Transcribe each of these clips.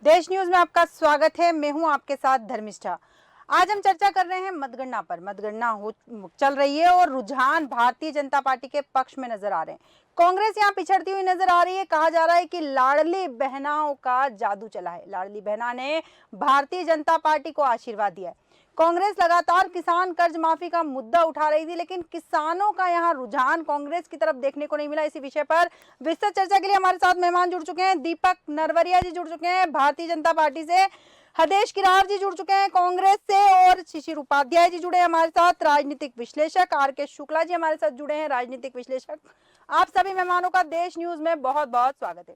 देश न्यूज में आपका स्वागत है। मैं हूं आपके साथ धर्मिष्ठा। आज हम चर्चा कर रहे हैं मतगणना पर। चल रही है और रुझान भारतीय जनता पार्टी के पक्ष में नजर आ रहे हैं। कांग्रेस यहां पिछड़ती हुई नजर आ रही है। कहा जा रहा है कि लाडली बहनाओं का जादू चला है। लाडली बहना ने भारतीय जनता पार्टी को आशीर्वाद दिया है। कांग्रेस लगातार किसान कर्ज माफी का मुद्दा उठा रही थी, लेकिन किसानों का यहाँ रुझान कांग्रेस की तरफ देखने को नहीं मिला। इसी विषय पर विस्तृत चर्चा के लिए हमारे साथ मेहमान जुड़ चुके हैं। दीपक नरवरिया जी जुड़ चुके हैं भारतीय जनता पार्टी से, हदेश किरार जी जुड़ चुके हैं कांग्रेस से, और शिशिर उपाध्याय जी जुड़े हैं हमारे साथ, राजनीतिक विश्लेषक आर के शुक्ला जी हमारे साथ जुड़े हैं, राजनीतिक विश्लेषक। आप सभी मेहमानों का देश न्यूज में बहुत बहुत स्वागत है।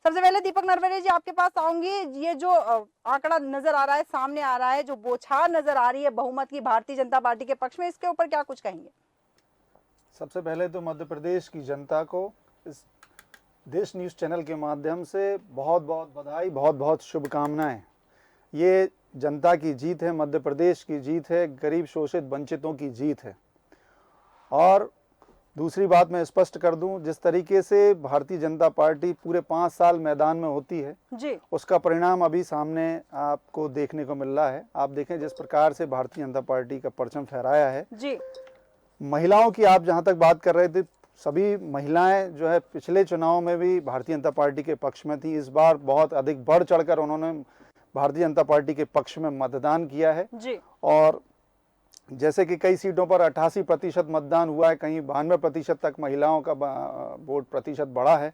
सबसे पहले दीपक नरवरे जी आपके पास आऊंगी। ये जो आंकड़ा नजर आ रहा है, सामने आ रहा है, जो बौछार नजर आ रही है बहुमत की भारतीय जनता पार्टी के पक्ष में, इसके ऊपर क्या कुछ कहेंगे? सबसे पहले तो मध्य प्रदेश की जनता को इस देश न्यूज़ चैनल के माध्यम से बहुत बहुत बधाई, बहुत बहुत शुभकामनाएं। ये जनता की जीत है, मध्य प्रदेश की जीत है, गरीब शोषित वंचितों की जीत है। और दूसरी बात मैं स्पष्ट कर दूं, जिस तरीके से भारतीय जनता पार्टी पूरे 5 साल मैदान में होती है जी, उसका परिणाम अभी सामने आपको देखने को मिल रहा है। आप देखें जिस प्रकार से भारतीय जनता पार्टी का परचम फहराया है जी। महिलाओं की आप जहां तक बात कर रहे थे, सभी महिलाएं जो है पिछले चुनाव में भी भारतीय जनता पार्टी के पक्ष में थी। इस बार बहुत अधिक बढ़ चढ़कर उन्होंने भारतीय जनता पार्टी के पक्ष में मतदान किया है जी। और जैसे कि कई सीटों पर 88% मतदान हुआ है, कहीं 92% तक महिलाओं का वोट प्रतिशत बढ़ा है।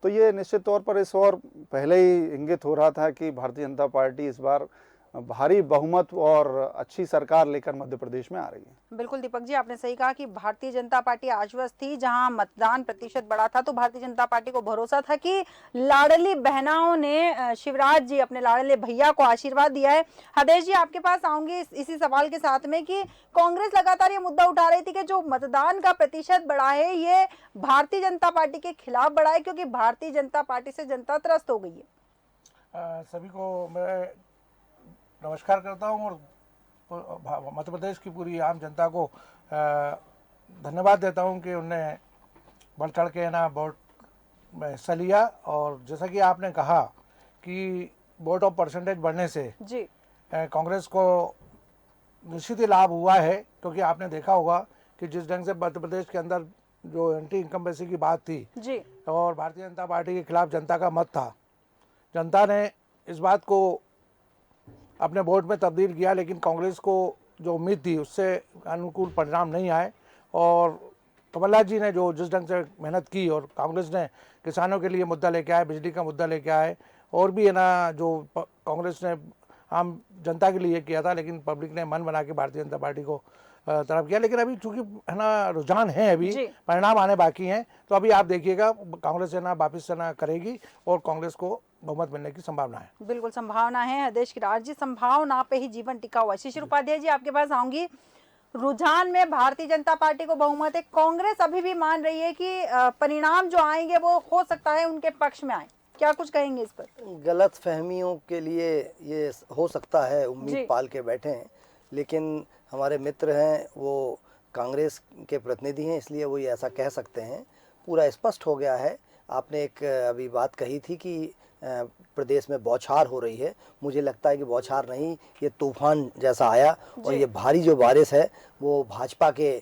तो ये निश्चित तौर पर इस और पहले ही इंगित हो रहा था कि भारतीय जनता पार्टी इस बार भारी बहुमत और अच्छी सरकार लेकर मध्य प्रदेश में आ रही है। बिल्कुल दीपक जी, आपने सही कहा कि भारतीय जनता पार्टी आश्वस्त थी। जहां मतदान प्रतिशत बढ़ा था तो भारतीय जनता पार्टी को भरोसा था कि लाडली बहनाओं ने, शिवराज जी अपने लाडले भैया को आशीर्वाद दिया है। हदेश जी आपके पास आऊंगी इसी सवाल के साथ में कि कांग्रेस लगातार ये मुद्दा उठा रही थी कि जो मतदान का प्रतिशत बढ़ा है ये भारतीय जनता पार्टी के खिलाफ बढ़ा है, क्योंकि भारतीय जनता पार्टी से जनता त्रस्त हो गई है। सभी को मैं नमस्कार करता हूं और मध्य प्रदेश की पूरी आम जनता को धन्यवाद देता हूं कि उनने बढ़ चढ़ के ना वोट में हिस्सा लिया। और जैसा कि आपने कहा कि वोट ऑफ परसेंटेज बढ़ने से जी कांग्रेस को निश्चित ही लाभ हुआ है, क्योंकि आपने देखा होगा कि जिस ढंग से मध्य प्रदेश के अंदर जो एंटी इनकम्बेंसी की बात थी जी और भारतीय जनता पार्टी के खिलाफ जनता का मत था, जनता ने इस बात को अपने वोट में तब्दील किया, लेकिन कांग्रेस को जो उम्मीद थी उससे अनुकूल परिणाम नहीं आए। और कमलनाथ जी ने जो जिस ढंग से मेहनत की और कांग्रेस ने किसानों के लिए मुद्दा लेके आए, बिजली का मुद्दा लेके आए, और भी है ना जो कांग्रेस ने आम जनता के लिए किया था, लेकिन पब्लिक ने मन बना के भारतीय जनता पार्टी को तरफ किया। लेकिन अभी चूंकि है ना रुझान है, अभी परिणाम आने बाकी हैं, तो अभी आप देखिएगा कांग्रेस है ना वापिस से ना करेगी और कांग्रेस को बहुमत मिलने की संभावना है। बिल्कुल संभावना है। हदेश किरार जी, संभावना पे ही जीवन टिका हुआ है। शिशिर उपाध्याय जी आपके पास आऊंगी। रुझान में भारतीय जनता पार्टी को बहुमत है। कांग्रेस अभी भी मान रही है कि परिणाम जो आएंगे वो हो सकता है उनके पक्ष में आए। क्या कुछ कहेंगे इस पर? गलत फहमियों के लिए ये हो सकता है, उम्मीद पाल के बैठे हैं, लेकिन हमारे मित्र हैं वो कांग्रेस के प्रतिनिधि हैं, इसलिए वो ये ऐसा कह सकते हैं। पूरा स्पष्ट हो गया है। आपने एक अभी बात कही थी कि प्रदेश में बौछार हो रही है। मुझे लगता है कि बौछार नहीं, ये तूफान जैसा आया और ये भारी जो बारिश है वो भाजपा के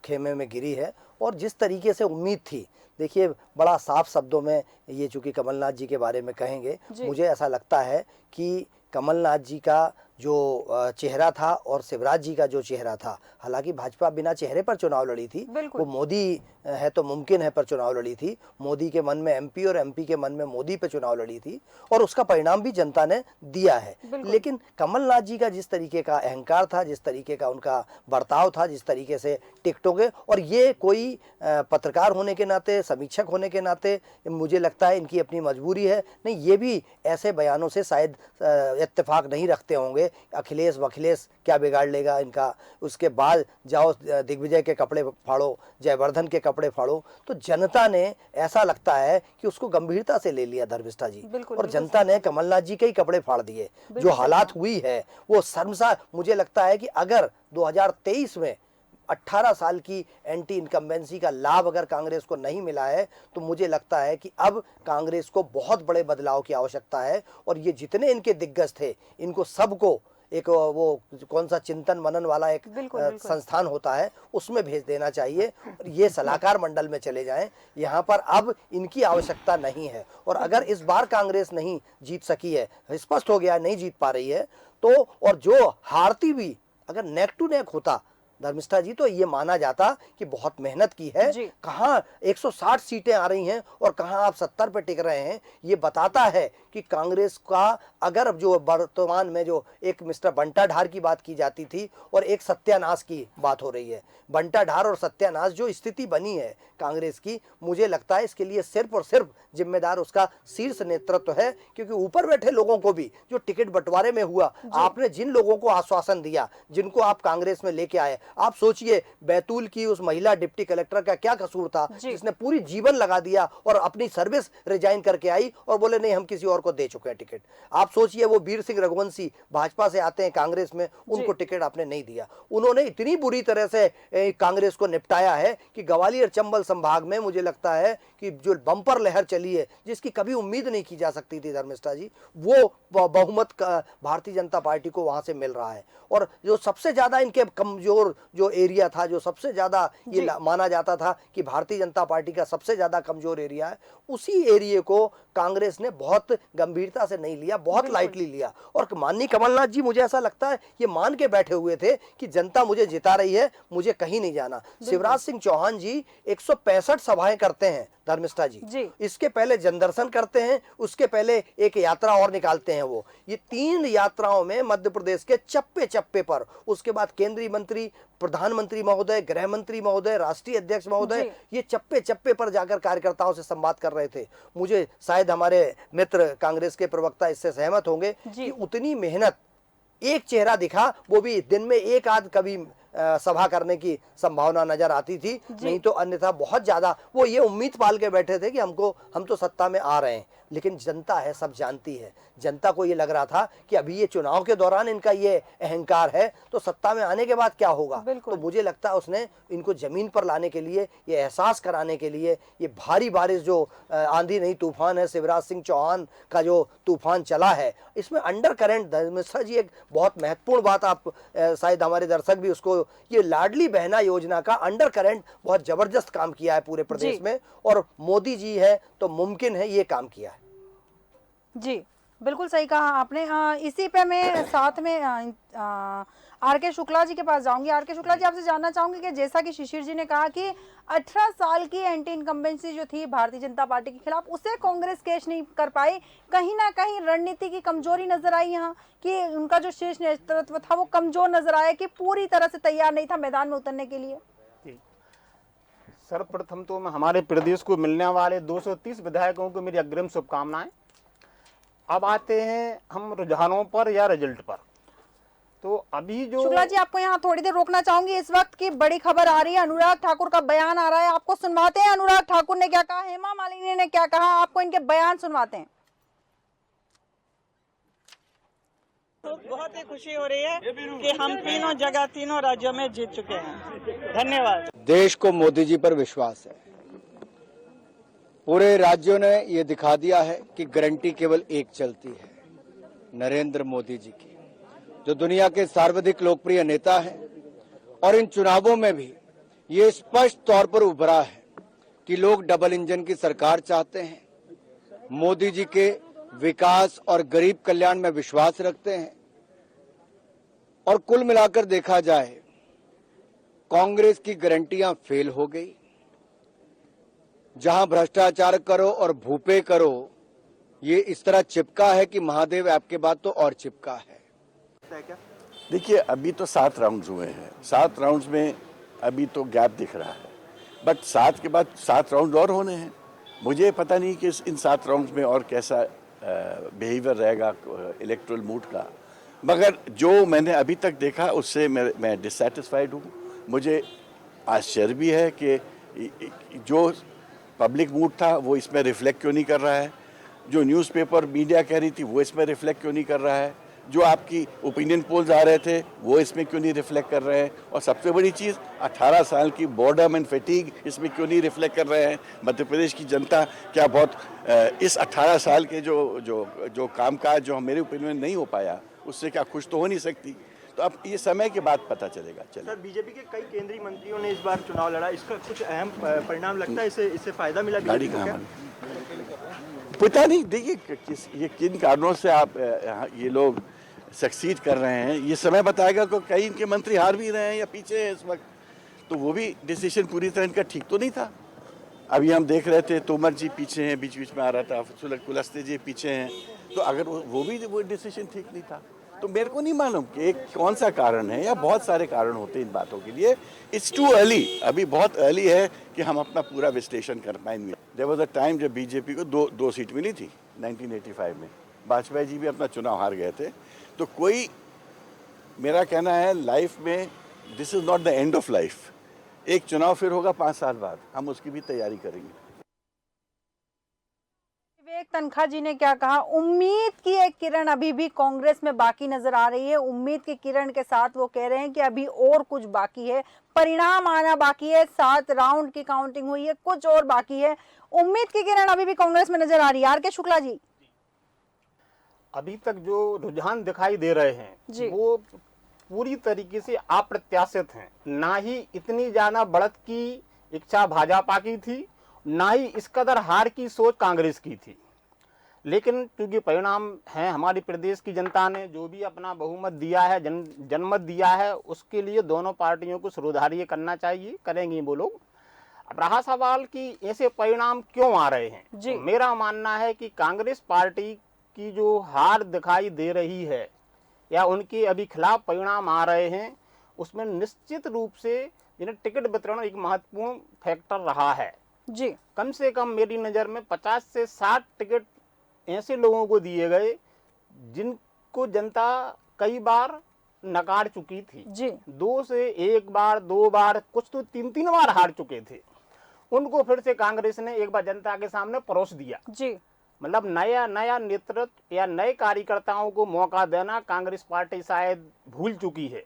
खेमे में गिरी है। और जिस तरीके से उम्मीद थी, देखिए बड़ा साफ शब्दों में ये चूँकि कमलनाथ जी के बारे में कहेंगे, मुझे ऐसा लगता है कि कमलनाथ जी का जो चेहरा था और शिवराज जी का जो चेहरा था, हालांकि भाजपा बिना चेहरे पर चुनाव लड़ी थी, वो मोदी है तो मुमकिन है पर चुनाव लड़ी थी। मोदी के मन में एमपी और एमपी के मन में मोदी पे चुनाव लड़ी थी और उसका परिणाम भी जनता ने दिया है। लेकिन कमलनाथ जी का जिस तरीके का अहंकार था, जिस तरीके का उनका बर्ताव था, जिस तरीके से टिकटों के, और ये कोई पत्रकार होने के नाते, समीक्षक होने के नाते मुझे लगता है इनकी अपनी मजबूरी है। नहीं, ये भी ऐसे बयानों से शायद इत्तेफाक नहीं रखते होंगे। अखिलेश वखिलेश क्या बिगाड़ लेगा इनका, उसके बाद जाओ दिग्विजय के कपड़े फाड़ो, जयवर्धन के कपड़े फाड़ो। तो जनता ने ऐसा लगता है कि उसको गंभीरता से ले लिया धर्मिष्ठा जी, और जनता ने कमलनाथ जी के ही कपड़े फाड़ दिए। जो हालात हुई है वो शर्मसार। मुझे लगता है कि अगर 2023 में 18 साल की एंटी इनकम्बेंसी का लाभ अगर कांग्रेस को नहीं मिला है तो मुझे लगता है कि अब कांग्रेस को बहुत बड़े बदलाव की आवश्यकता है। और ये जितने इनके दिग्गज थे, इनको सबको एक वो कौन सा चिंतन मनन वाला एक संस्थान होता है, उसमें भेज देना चाहिए और ये सलाहकार मंडल में चले जाएं। यहाँ पर अब इनकी आवश्यकता नहीं है। और अगर इस बार कांग्रेस नहीं जीत सकी है, स्पष्ट हो गया नहीं जीत पा रही है, तो और जो हारती भी अगर नेक टू नेक होता धर्मिष्ठा जी, तो ये माना जाता कि बहुत मेहनत की है। कहाँ 160 सीटें आ रही हैं और कहाँ आप 70 पे टिक रहे हैं, ये बताता है कि कांग्रेस का अगर जो वर्तमान में जो एक मिस्टर बंटा ढार की बात की जाती थी और एक सत्यानाश की बात हो रही है, बंटा ढार और सत्यानाश जो स्थिति बनी है कांग्रेस की, मुझे लगता है इसके लिए सिर्फ और सिर्फ जिम्मेदार उसका शीर्ष नेतृत्व है। क्योंकि ऊपर बैठे लोगों को भी जो टिकट बंटवारे में हुआ, आपने जिन लोगों को आश्वासन दिया, जिनको आप कांग्रेस में लेके आए, आप सोचिए बैतूल की उस महिला डिप्टी कलेक्टर का क्या कसूर था जिसने पूरी जीवन लगा दिया और अपनी सर्विस रिजाइन करके आई और बोले नहीं हम किसी और को दे चुके हैं टिकट। आप सोचिए वो वीर सिंह रघुवंशी भाजपा से आते हैं कांग्रेस में, उनको टिकट आपने नहीं दिया। उन्होंने इतनी बुरी तरह से कांग्रेस को निपटाया है कि ग्वालियर चंबल संभाग में मुझे लगता है कि जो बम्पर लहर चली है जिसकी कभी उम्मीद नहीं की जा सकती थी धर्मिष्ठा जी, वो बहुमत भारतीय जनता पार्टी को वहां से मिल रहा है। और जो सबसे ज्यादा इनके कमजोर जो एरिया था, जो सबसे ज्यादा ये माना जाता था कि भारतीय जनता पार्टी का सबसे ज्यादा कमजोर एरिया है, उसी एरिया को कांग्रेस ने बहुत गंभीरता से नहीं लिया, बहुत लाइटली लिया। और माननीय कमलनाथ जी मुझे ऐसा लगता है ये मान के बैठे हुए थे कि जनता मुझे जिता रही है, मुझे कहीं नहीं जाना। शिवराज सिंह चौहान जी 165 सभाएं करते हैं धर्मिष्ठा जी, इसके पहले जनदर्शन करते हैं, उसके पहले एक यात्रा और निकालते हैं। वो ये 3 यात्राओं में मध्य प्रदेश के चप्पे चप्पे पर, उसके बाद केंद्रीय मंत्री, प्रधानमंत्री महोदय, गृह मंत्री महोदय, राष्ट्रीय अध्यक्ष महोदय, ये चप्पे चप्पे पर जाकर कार्यकर्ताओं से संवाद कर रहे थे। मुझे शायद हमारे मित्र कांग्रेस के प्रवक्ता इससे सहमत होंगे कि उतनी मेहनत, एक चेहरा दिखा, वो भी दिन में एक आध कभी सभा करने की संभावना नजर आती थी, नहीं तो अन्यथा बहुत ज्यादा वो ये उम्मीद पाल के बैठे थे कि हम तो सत्ता में आ रहे हैं। लेकिन जनता है, सब जानती है। जनता को ये लग रहा था कि अभी ये चुनाव के दौरान इनका ये अहंकार है, तो सत्ता में आने के बाद क्या होगा। तो मुझे लगता है उसने इनको जमीन पर लाने के लिए, ये एहसास कराने के लिए, ये भारी बारिश जो आंधी नहीं तूफान है, शिवराज सिंह चौहान का जो तूफान चला है, इसमें अंडर करेंट धर्मिष्ठा जी एक बहुत महत्वपूर्ण बात, आप शायद हमारे दर्शक भी उसको, ये लाडली बहना योजना का अंडर करंट बहुत जबरदस्त काम किया है पूरे प्रदेश में, और मोदी जी है तो मुमकिन है ये काम किया है। जी बिल्कुल सही कहा आपने। इसी पे मैं साथ में आर.के. शुक्ला जी के पास जाऊंगी। आर.के. शुक्ला जी, आपसे जानना चाहूंगी कि जैसा कि शिशिर जी ने कहा कि 18 साल की एंटी इनकम्बेंसी जो थी भारतीय जनता पार्टी के खिलाफ, उसे कांग्रेस कैच नहीं कर पाई। कहीं ना कहीं रणनीति की कमजोरी नजर आई यहाँ, कि उनका जो शीर्ष नेतृत्व था वो कमजोर नजर आया, कि पूरी तरह से तैयार नहीं था मैदान में उतरने के लिए। सर्वप्रथम तो हमारे प्रदेश को मिलने वाले 230 विधायकों को मेरी अग्रिम शुभकामनाएं। अब आते हैं हम रुझानों पर या रिजल्ट पर। तो अभी जो शुक्ला जी, आपको यहाँ थोड़ी देर रोकना चाहूंगी। इस वक्त की बड़ी खबर आ रही है, अनुराग ठाकुर का बयान आ रहा है, आपको सुनवाते हैं। अनुराग ठाकुर ने क्या कहा, हेमा मालिनी ने क्या कहा, आपको इनके बयान सुनवाते हैं। तो बहुत ही खुशी हो रही है कि हम तीनों जगह, तीनों राज्यों में जीत चुके हैं। धन्यवाद। देश को मोदी जी पर विश्वास है। पूरे राज्यों ने ये दिखा दिया है कि गारंटी केवल एक चलती है, नरेंद्र मोदी जी की, जो दुनिया के सर्वाधिक लोकप्रिय नेता हैं। और इन चुनावों में भी ये स्पष्ट तौर पर उभरा है कि लोग डबल इंजन की सरकार चाहते हैं, मोदी जी के विकास और गरीब कल्याण में विश्वास रखते हैं। और कुल मिलाकर देखा जाए, कांग्रेस की गारंटियां फेल हो गई। जहां भ्रष्टाचार करो और भूपे करो, ये इस तरह चिपका है कि महादेव ऐप के बाद तो और चिपका है। देखिए, अभी तो 7 राउंड्स हुए हैं, 7 राउंड्स में अभी तो गैप दिख रहा है, बट 7 के बाद 7 राउंड और होने हैं। मुझे पता नहीं कि इन 7 राउंड्स में और कैसा बिहेवियर रहेगा इलेक्टोरल मूड का, मगर जो मैंने अभी तक देखा उससे मैं डिससेटिस्फाइड हूँ। मुझे आश्चर्य भी है कि जो पब्लिक मूड था वो इसमें रिफ्लेक्ट क्यों नहीं कर रहा है, जो न्यूज़पेपर मीडिया कह रही थी वो इसमें रिफ्लेक्ट क्यों नहीं कर रहा है। जो आपकी ओपिनियन पोल्स आ रहे थे वो इसमें क्यों नहीं रिफ्लेक्ट कर रहे हैं, और सबसे बड़ी चीज़ 18 साल की बोर्डम एंड फैटीग इसमें क्यों नहीं रिफ्लेक्ट कर रहे हैं। मध्य प्रदेश की जनता क्या बहुत इस 18 साल के जो कामकाज जो मेरे ओपिनियन में नहीं हो पाया उससे क्या खुश तो हो नहीं सकती। तो अब ये समय के बाद पता चलेगा। सर, बीजेपी के कई केंद्रीय मंत्रियों ने इस बार चुनाव लड़ा, इसका कुछ अहम परिणाम लगता है, इससे फायदा मिला गाड़ी बीजेपी को कहाँ क्या? पता नहीं। देखिए ये किन कारणों से आप ये लोग सक्सीड कर रहे हैं, ये समय बताएगा कि कई इनके मंत्री हार भी रहे हैं या पीछे हैं इस वक्त, तो वो भी डिसीजन पूरी तरह इनका ठीक तो नहीं था। अभी हम देख रहे थे तोमर जी पीछे हैं, बीच बीच में आ रहा था, कुलस्ते जी पीछे हैं, तो अगर वो डिसीजन ठीक नहीं था तो मेरे को नहीं मालूम कि एक कौन सा कारण है, या बहुत सारे कारण होते हैं इन बातों के लिए। इट्स टू अर्ली, अभी बहुत अर्ली है कि हम अपना पूरा विश्लेषण कर पाएंगे। देयर वाज अ टाइम जब बीजेपी को दो सीट मिली थी 1985 में, वाजपेयी जी भी अपना चुनाव हार गए थे। तो कोई, मेरा कहना है लाइफ में this is not the end of life. एक चुनाव फिर होगा 5 साल बाद, हम उसकी भी तैयारी करेंगे। विवेक तनखा जी ने क्या कहा, उम्मीद की एक किरण अभी भी कांग्रेस में बाकी नजर आ रही है। उम्मीद की किरण के साथ वो कह रहे हैं कि अभी और कुछ बाकी है, परिणाम आना बाकी है, 7 राउंड की काउंटिंग हुई है, कुछ और बाकी है। उम्मीद की किरण अभी भी कांग्रेस में नजर आ रही है। आर के शुक्ला जी, अभी तक जो रुझान दिखाई दे रहे हैं वो पूरी तरीके से अप्रत्याशित हैं। ना ही इतनी ज्यादा बढ़त की इच्छा भाजपा की थी, ना ही इस कदर हार की सोच कांग्रेस की थी। लेकिन क्योंकि परिणाम है, हमारी प्रदेश की जनता ने जो भी अपना बहुमत दिया है, जनमत दिया है, उसके लिए दोनों पार्टियों को सुधारिये करना चाहिए, करेंगी वो लोग। अब रहा सवाल कि ऐसे परिणाम क्यों आ रहे हैं, तो मेरा मानना है कि कांग्रेस पार्टी की जो हार दिखाई दे रही है या उनके अभी खिलाफ परिणाम आ रहे हैं, उसमें निश्चित रूप से जिन्हें टिकट वितरण एक महत्वपूर्ण फैक्टर रहा है जी। कम से कम मेरी नज़र में 50 से 60 टिकट ऐसे लोगों को दिए गए जिनको जनता कई बार नकार चुकी थी जी। 2 से 1 बार 2 बार, कुछ तो 3-3 बार हार चुके थे। उनको फिर से कांग्रेस ने एक बार जनता के सामने परोस दिया जी। मतलब नया नेतृत्व या नए कार्यकर्ताओं को मौका देना कांग्रेस पार्टी शायद भूल चुकी है।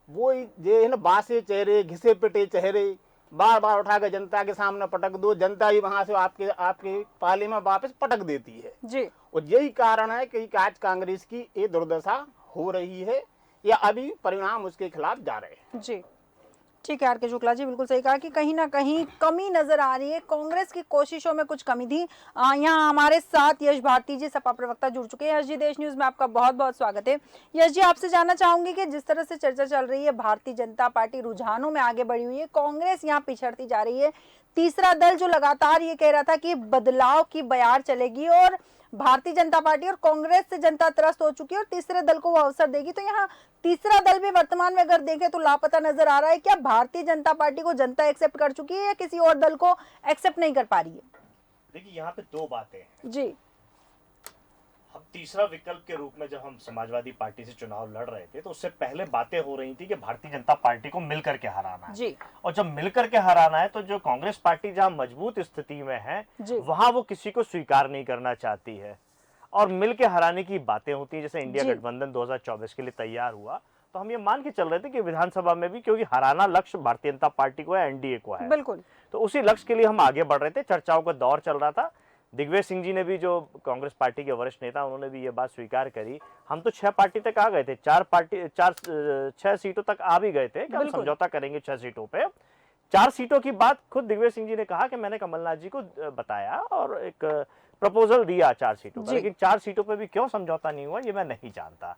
वो ये बासे चेहरे, घिसे पिटे चेहरे बार बार उठा के जनता के सामने पटक दो, जनता ही वहां से आपके पाले में वापस पटक देती है जी। और यही कारण है कि आज कांग्रेस की ये दुर्दशा हो रही है या अभी परिणाम उसके खिलाफ जा रहे हैं। जी ठीक है, आर के शुक्ला जी बिल्कुल सही कहा कि कहीं ना कहीं कमी नजर आ रही है, कांग्रेस की कोशिशों में कुछ कमी थी। यहाँ हमारे साथ यश भारती जी, सपा प्रवक्ता, जुड़ चुके हैं। यश जी, देश न्यूज में आपका बहुत बहुत स्वागत है। यश जी, आपसे जानना चाहूंगी कि जिस तरह से चर्चा चल रही है, भारतीय जनता पार्टी रुझानों में आगे बढ़ी हुई है, कांग्रेस यहाँ पिछड़ती जा रही है। तीसरा दल जो लगातार ये कह रहा था कि बदलाव की बयार चलेगी और भारतीय जनता पार्टी और कांग्रेस से जनता त्रस्त हो चुकी है और तीसरे दल को वो अवसर देगी, तो यहाँ तीसरा दल भी वर्तमान में अगर देखें तो लापता नजर आ रहा है। क्या भारतीय जनता पार्टी को जनता एक्सेप्ट कर चुकी है या किसी और दल को एक्सेप्ट नहीं कर पा रही है? देखिए, यहाँ पे 2 बातें हैं जी। हम तीसरा विकल्प के रूप में जब हम समाजवादी पार्टी से चुनाव लड़ रहे थे तो उससे पहले बातें हो रही थी कि भारतीय जनता पार्टी को मिलकर के हराना है जी। और जब मिलकर के हराना है तो जो कांग्रेस पार्टी जहां मजबूत स्थिति में है वहां वो किसी को स्वीकार नहीं करना चाहती है और मिल के हराने की बातें होती है। जैसे इंडिया गठबंधन 2024 के लिए तैयार हुआ तो हम ये मान के चल रहे थे कि विधानसभा में भी, क्योंकि हराना लक्ष्य भारतीय जनता पार्टी को है, एनडीए को है, बिल्कुल, तो उसी लक्ष्य के लिए हम आगे बढ़ रहे थे। चर्चाओं का दौर चल रहा था। दिग्विजय सिंह जी ने भी, जो कांग्रेस पार्टी के वरिष्ठ नेता, उन्होंने भी ये बात स्वीकार करी। हम तो 6 पार्टी तक आ गए थे, 6 सीटों तक आ भी गए थे कि हम समझौता करेंगे 6 सीटों पे। 4 सीटों की बात खुद दिग्विजय सिंह जी ने कहा कि मैंने कमलनाथ जी को बताया और एक प्रपोजल दिया 4 सीटों पर, लेकिन 4 सीटों पे भी क्यों समझौता नहीं हुआ ये मैं नहीं जानता।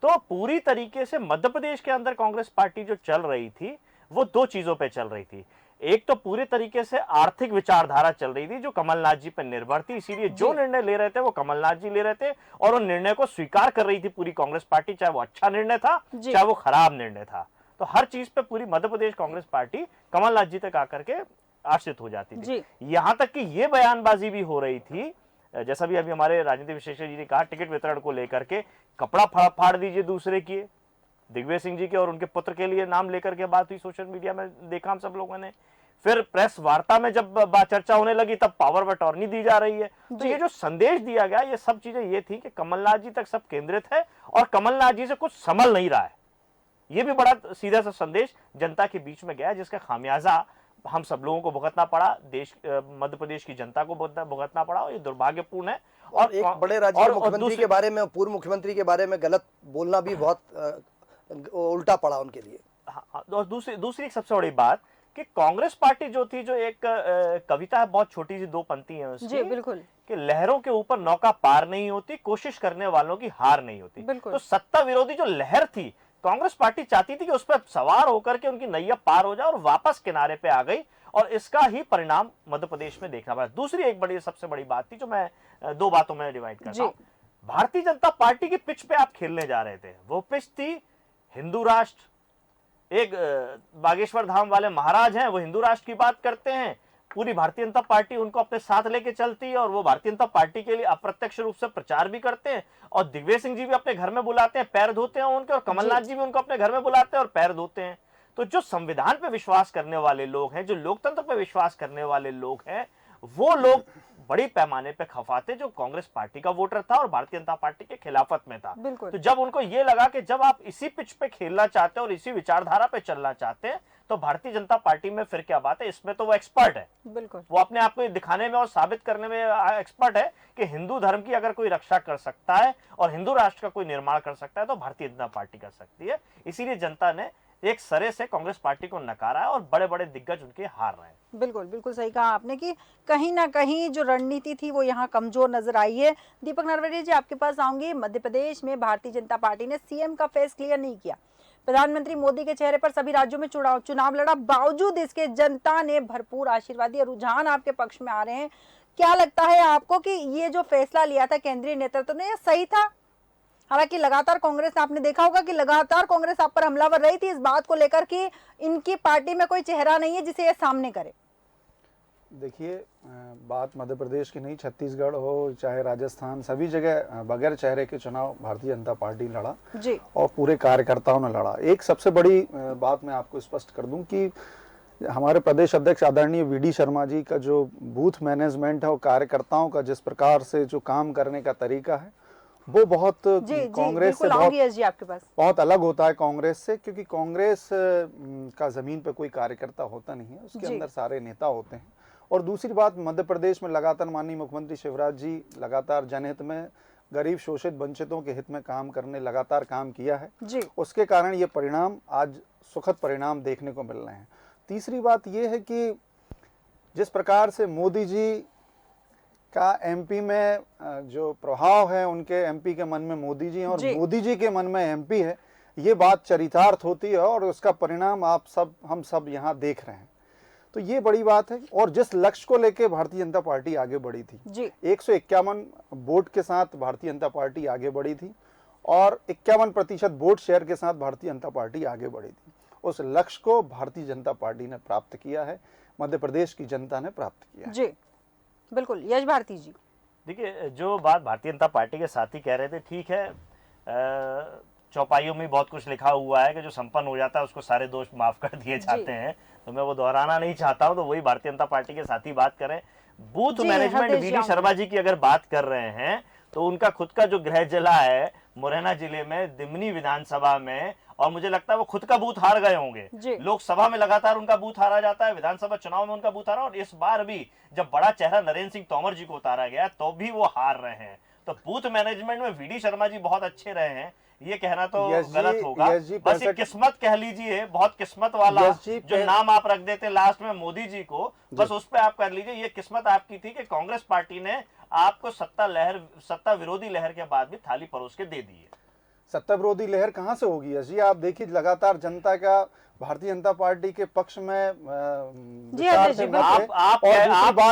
तो पूरी तरीके से मध्य प्रदेश के अंदर कांग्रेस पार्टी जो चल रही थी वो 2 चीजों पे चल रही थी। एक तो पूरी तरीके से आर्थिक विचारधारा चल रही थी जो कमलनाथ जी पर निर्भर थी, इसीलिए जो निर्णय ले रहे थे वो कमलनाथ जी ले रहे थे और उन निर्णय को स्वीकार कर रही थी पूरी कांग्रेस पार्टी, चाहे वो अच्छा निर्णय था चाहे वो खराब निर्णय था। तो हर चीज पे पूरी मध्य प्रदेश कांग्रेस पार्टी कमलनाथ जी तक आकर के आश्रित हो जाती थी। यहां तक कि ये बयानबाजी भी हो रही थी, जैसा भी अभी हमारे राजनीतिक विशेषज्ञ जी ने कहा, टिकट वितरण को लेकर के कपड़ा फाड़ दीजिए दूसरे की। दिग्विजय सिंह जी के और उनके पुत्र के लिए नाम लेकर के बात हुई, सोशल मीडिया में देखा हम सब लोगों ने। फिर प्रेस वार्ता में जब चर्चा होने लगी तब पावर ऑफ अटॉर्नी दी जा रही है। तो ये जो संदेश दिया गया, ये सब चीजें ये थी कि कमलनाथ जी तक सब केंद्रित है और कमलनाथ जी से कुछ संभल नहीं रहा है। ये भी बड़ा सीधा सा संदेश जनता के बीच में गया, जिसका खामियाजा हम सब लोगों को भुगतना पड़ा, देश मध्य प्रदेश की जनता को भुगतना पड़ा, और ये दुर्भाग्यपूर है। और एक बड़े राज्य के मुख्यमंत्री के बारे में, पूर्व मुख्यमंत्री के बारे में गलत बोलना भी बहुत उल्टा पड़ा उनके लिए। हाँ, और दूसरी एक सबसे बड़ी बात कि कांग्रेस पार्टी जो थी, जो एक कविता है बहुत छोटी सी 2 पंक्ति है उसकी, जी बिल्कुल, कि लहरों के ऊपर नौका पार नहीं होती, कोशिश करने वालों की हार नहीं होती। तो सत्ता विरोधी जो लहर थी, कांग्रेस पार्टी चाहती थी कि उस पर सवार होकर के उनकी नैया पार हो जाए और वापस किनारे पे आ गई, और इसका ही परिणाम मध्य प्रदेश में देखना पड़ा। दूसरी एक बड़ी सबसे बड़ी बात थी, जो मैं 2 बातों में डिवाइड करता हूं। भारतीय जनता पार्टी की पिच पे आप खेलने जा रहे थे, वो पिच थी हिंदू राष्ट्र। एक बागेश्वर धाम वाले महाराज हैं, वो हिंदू राष्ट्र की बात करते हैं, पूरी भारतीय जनता पार्टी उनको अपने साथ लेके चलती है, और वो भारतीय जनता पार्टी के लिए अप्रत्यक्ष रूप से प्रचार भी करते हैं, और दिग्विजय सिंह जी भी अपने घर में बुलाते हैं, पैर धोते हैं उनके, और कमलनाथ जी भी उनको अपने घर में बुलाते हैं और पैर धोते हैं। तो जो संविधान पे विश्वास करने वाले लोग हैं, जो लोकतंत्र पे विश्वास करने वाले लोग हैं, वो लोग बड़ी पैमाने पे खफाते जो कांग्रेस पार्टी का वोटर था और भारतीय जनता पार्टी के खिलाफत में था। तो जब उनको ये लगा कि जब आप इसी पिच पे खेलना चाहते हैं और इसी विचारधारा पे चलना चाहते हैं, तो भारतीय जनता पार्टी में फिर क्या बात है, इसमें तो वो एक्सपर्ट है। बिल्कुल, वो अपने आप को दिखाने में और साबित करने में एक्सपर्ट है कि हिंदू धर्म की अगर कोई रक्षा कर सकता है और हिंदू राष्ट्र का कोई निर्माण कर सकता है, तो भारतीय जनता पार्टी कर सकती है। इसीलिए जनता ने एक सरे से कांग्रेस पार्टी को नकारा है और बड़े बड़े दिग्गज उनके हार रहे हैं। बिल्कुल बिल्कुल सही कहा आपने कि कहीं ना कहीं जो रणनीति थी वो यहाँ कमजोर नजर आई है। दीपक नरवरे जी, आपके पास आऊंगी। मध्य प्रदेश में भारतीय जनता पार्टी ने सीएम का फेस क्लियर नहीं किया, प्रधानमंत्री मोदी के चेहरे पर सभी राज्यों में चुनाव लड़ा, बावजूद इसके जनता ने भरपूर आशीर्वाद दिया, रुझान आपके पक्ष में आ रहे हैं। क्या लगता है आपको कि ये जो फैसला लिया था केंद्रीय नेतृत्व ने, ये सही था? हालांकि लगातार कांग्रेस, आपने देखा होगा कि लगातार कांग्रेस आप पर हमलावर रही थी इस बात को लेकर कि इनकी पार्टी में कोई चेहरा नहीं है जिसे ये सामने करे। देखिए, बात मध्य प्रदेश की नहीं, छत्तीसगढ़ हो चाहे राजस्थान, सभी जगह बगैर चेहरे के चुनाव भारतीय जनता पार्टी लड़ा जी, और पूरे कार्यकर्ताओं ने लड़ा। एक सबसे बड़ी बात मैं आपको स्पष्ट कर दूं कि हमारे प्रदेश अध्यक्ष आदरणीय वीडी शर्मा जी का जो बूथ मैनेजमेंट है और कार्यकर्ताओं का जिस प्रकार से जो काम करने का तरीका है, वो बहुत कांग्रेस से बहुत अलग होता है कांग्रेस से, क्योंकि कांग्रेस का जमीन पे कोई कार्यकर्ता होता नहीं है, उसके अंदर सारे नेता होते हैं। और दूसरी बात, मध्य प्रदेश में लगातार माननीय मुख्यमंत्री शिवराज जी लगातार जनहित में, गरीब शोषित वंचितों के हित में काम करने लगातार काम किया है जी। उसके कारण ये परिणाम आज सुखद परिणाम देखने को मिल रहे हैं। तीसरी बात ये है कि जिस प्रकार से मोदी जी का एमपी में जो प्रभाव है, उनके एमपी के मन में मोदी जी हैं और मोदी जी के मन में एमपी है, ये बात चरितार्थ होती है और उसका परिणाम हम सब यहाँ देख रहे हैं। तो ये बड़ी बात है। और जिस लक्ष्य को लेके भारतीय जनता पार्टी आगे बढ़ी थी, 151 वोट के साथ भारतीय जनता पार्टी आगे बढ़ी थी और 51% वोट शेयर के साथ भारतीय जनता पार्टी आगे बढ़ी थी। उस लक्ष्य को भारतीय जनता पार्टी ने प्राप्त किया है, मध्य प्रदेश की जनता ने प्राप्त किया है। जी बिल्कुल। यश भारती जी, देखिए, जो बात भारतीय जनता पार्टी के साथी कह रहे थे, ठीक है, चौपाइयों में बहुत कुछ लिखा हुआ है कि जो संपन्न हो जाता है उसको सारे दोष माफ कर दिए जाते हैं, तो मैं वो दोहराना नहीं चाहता हूं। तो वही भारतीय जनता पार्टी के साथी बात करें। Booth management VD Sharma ji की अगर बात कर रहे हैं, तो उनका खुद का जो गृह जिला है मुरैना जिले में, दिमनी विधानसभा में, और मुझे लगता है वो खुद का बूथ हार गए होंगे। लोकसभा में लगातार उनका बूथ हारा जाता है, विधानसभा चुनाव में उनका बूथ हारा, और इस बार भी जब बड़ा चेहरा नरेंद्र सिंह तोमर जी को उतारा गया तो भी वो हार रहे हैं। तो बूथ मैनेजमेंट में वीडी शर्मा जी बहुत अच्छे रहे हैं, ये कहना तो गलत होगा। बस ये किस्मत कह लीजिए, बहुत किस्मत वाला जो नाम आप रख देते लास्ट में मोदी जी को, बस उस पर आप कर लीजिए। ये किस्मत आपकी थी कि कांग्रेस पार्टी ने आपको सत्ता विरोधी लहर के बाद भी थाली परोस के दे दी है। सत्ता विरोधी लहर कहां से होगी यश जी? आप देखिए, लगातार जनता का भारतीय जनता पार्टी के पक्ष में बात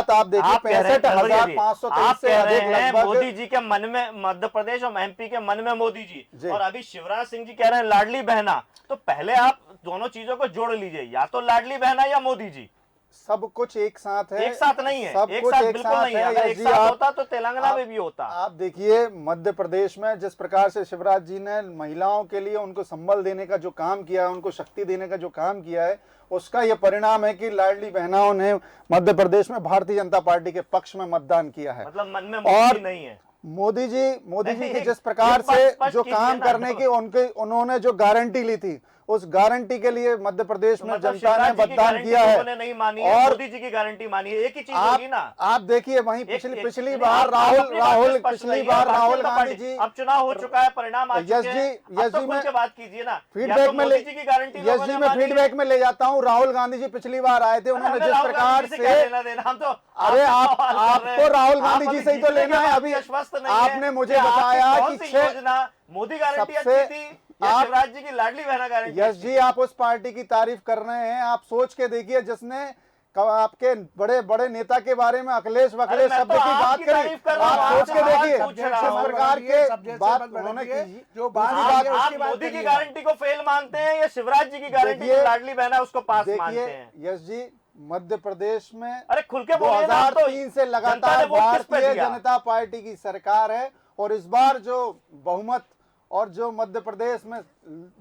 आप देखिए, 65,523 से अधिक लगभग मोदी जी के मन में, मध्य प्रदेश और एमपी के मन में मोदी जी, और अभी शिवराज सिंह जी कह रहे हैं लाडली बहना। तो पहले आप दोनों चीजों को जोड़ लीजिए, या तो लाडली बहना या मोदी जी। सब कुछ एक साथ है, एक साथ नहीं है, सब एक कुछ साथ एक बिल्कुल साथ नहीं है। है। अगर यस एक जी, साथ आप- होता तो तेलंगाना में भी होता। आप देखिए मध्य प्रदेश में जिस प्रकार से शिवराज जी ने महिलाओं के लिए उनको संबल देने का जो काम किया है, उनको शक्ति देने का जो काम किया है, उसका ये परिणाम है कि लाडली बहनाओं ने मध्य प्रदेश में भारतीय जनता पार्टी के पक्ष में मतदान किया है। मतलब मन में और मोदी नहीं है। मोदी जी नहीं, की जिस प्रकार एक बात से स्पष्ट जो कीजिए काम ना। करने की उन्होंने जो गारंटी ली थी, उस गारंटी के लिए मध्य प्रदेश में मतलब जनता शिवराज ने जी की मतदान गारंटी किया है। उन्होंने नहीं मानी है, और मोदी जी की गारंटी मानी है, एक ही चीज होगी ना। आप देखिए वहीं एक- पिछली नहीं, बार आप अपनी बात राहुल स्पष्ट पिछली रहिए। बार भारतीय राहुल जनता गांधी पार्टी- जी, अब चुनाव हो चुका है, परिणाम आ यस चुके जी, हैं। अब यस तो जी, खुल मैं के बात कीजिए ना। या फीडबैक तो में मोदी जी की गारंटी यस लोगों जी ने मैं मानी है। फीडबैक में ले जाता हूँ। राहुल गांधी जी पिछली बार आए थे, अरे उन्होंने हमें जिस राहुल प्रकार गांधी से क्या से, लेना देना, हम तो अरे आपसे सवाल कर रहे हैं। आपको राहुल आप गांधी जी अभी से ही तो जीतने लेना के है। बाद अभी भी आश्वस्त नहीं है आपने मुझे कि आपकी बताया कौन कि सी 6 योजना मोदी गारंटी सबसे- अच्छी थी या आप- शिवराज जी की लाडली बहना गारंटी? यस जी, आप उस पार्टी की तारीफ कर रहे हैं। आप सोच के देखिए जिसने आपके बड़े बड़े नेता के बारे में अखिलेश वखलेश मैं शब्द तो की बात आपकी करी। तारीफ कर रहा हूं, आप सोच के आपसे देखिए सवाल पूछ रहा जिस हूं। प्रकार सब के जैसे बात बात उन्होंने बढ़िए, की, जो बात दूसरी है, बात- उसकी आप बात मोदी की करिएगा। गारंटी को फेल मानते हैं या शिवराज जी की गारंटी देखिए- जो लाडली बहना है उसको पास मानते देखिए हैं? यस जी, मध्य प्रदेश में अरे खुल के बोलिए ना, आप तो 2003 से जनता ने लगातार वोट किस पे भारतीय दिया? जनता पार्टी की सरकार है, और इस बार जो बहुमत और जो मध्य प्रदेश में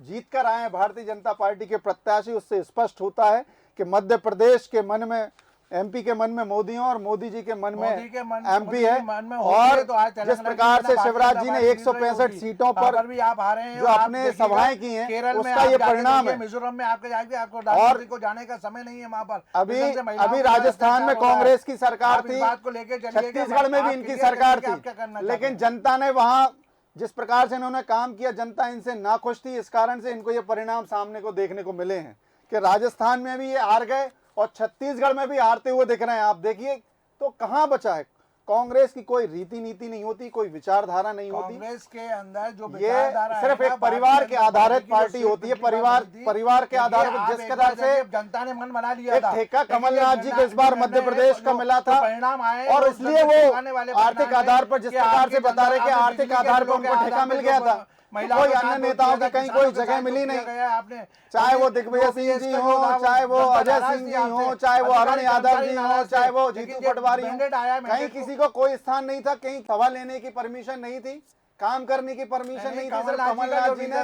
जीत कर आए हैं भारतीय जनता पार्टी के प्रत्याशी, उससे स्पष्ट होता है कि मध्य प्रदेश के मन में एमपी के मन में मोदी है और मोदी जी के मन मोदी के में मन- एमपी मोदी है। के मन में होती और है तो आज जिस तेलंगाना प्रकार की से जनता शिवराज भारतीय जी ने जनता 165 पार्टी सीटों वहाँ पर भी आप आ रहे हैं जो और आप आपने देखिएगा, सभाएं की हैं, केरल में उसका आप ये जाके परिणाम देखिए, है। मिजोरम में आपके जाके आपको प्रधानमंत्री को जाने का समय नहीं है वहाँ पर। अभी मिजोरम से महिलाओं अभी के साथ राजस्थान में अत्याचार हो रहा है। कांग्रेस की सरकार आप इस थी, बात को लेके चलिएगा, छत्तीसगढ़ में भी आप इनकी क्लियर सरकार करिए कि आप क्या करना थी, चाहते लेकिन हैं। जनता ने वहां जिस प्रकार से इन्होंने काम किया, जनता इनसे नाखुश थी। इस कारण से इनको ये परिणाम सामने को देखने को मिले हैं कि राजस्थान में भी ये हार गए और छत्तीसगढ़ में भी हारते हुए दिख रहे हैं। आप देखिए तो कहां बचा है? कांग्रेस की कोई रीति नीति नहीं होती, कोई विचारधारा नहीं होती। कांग्रेस के अंदर जो ये विचारधारा सिर्फ है एक ना, परिवार भारतीय के जनता आधारित पार्टी की जो पार्टी होती है। सीट पिछली परिवार बार थी, परिवार के देखिए, आधार पर आप जिस एक कदर बार से देखिए, जनता ने मन बना लिया एक था। ठेका लेकिन कमलनाथ ये जी को इस बार निर्णय मध्य प्रदेश का जो- मिला जो था, परिणाम आए और वो इसलिए सबसे वो चौंकाने वाले आर्थिक परिणाम आधार है पर जिस कि प्रकार आपकी से बता रहे कि जनता- आर्थिक बिजली के आधार पर बिलों के उनको ठेका आधार मिल पे गया जो था, महिलाओं कोई के साथ अन्य जो नेताओं किया की कहीं गया, कोई किसानों के जगह साथ मिली जो नहीं। किया गया आपने, चाहे वो ये दिग्विजय जो सिंह भी जी इसका हो, जो चाहे वो जनता अजय नाराज सिंह थी जी आपसे, हो, चाहे वो अरुण अधिकारी यादव जनता जी हो, नाराज थे, चाहे वो लेकिन जीतू जब पटवारी हो, मैंडेट आया, कहीं मैंडेट किसी को कोई स्थान नहीं था, कहीं सभा लेने की परमिशन नहीं थी, काम करने की परमिशन नहीं थी। सिर्फ कमलनाथ जी ने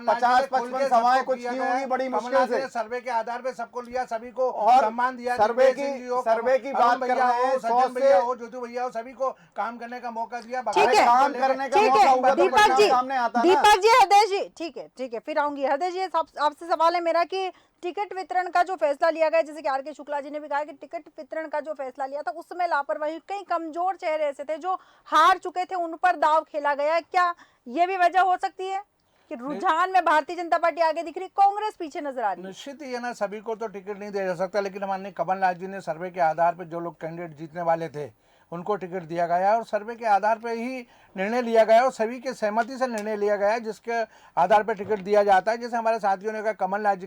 50-55 सभाएं कुछ की होंगी बड़ी मुश्किल से। सर्वे के आधार पे सबको लिया, सभी को और सम्मान दिया। सर्वे दिग्विजय की- सिंह जी हो, सर्वे की अरुण बात कर भैया रहे हैं, हो, 100 सज्जन भैया से- हो, ज्योति भैया हो, सभी को काम करने का मौका दिया। ठीक है, काम करने का ठीक मौका है होगा तो दीपक परिणाम जी, सामने आता ना। दीपक जी, हृदय जी, ठीक है, फिर आऊंगी। हृदय जी, आपसे सवाल है मेरा कि टिकट वितरण का जो फैसला लिया गया, जैसे कि आर के शुक्ला जी ने भी कहा कि टिकट वितरण का जो फैसला लिया था उसमें लापरवाही, कई कमजोर चेहरे ऐसे थे जो हार चुके थे, उन पर दाव खेला गया। क्या ये भी वजह हो सकती है कि रुझान में भारतीय जनता पार्टी आगे दिख रही, कांग्रेस पीछे नजर आ रही है? निश्चित ही है ना, सभी को तो टिकट नहीं दिया जा सकता, लेकिन हमारे कमलनाथ जी ने सर्वे के आधार पर जो लोग कैंडिडेट जीतने वाले थे उनको टिकट दिया गया और सर्वे के आधार पर ही निर्णय लिया गया और सभी के सहमति से निर्णय लिया गया जिसके आधार पर टिकट दिया जाता है। जैसे हमारे साथियों ने कहा कमलनाथ जी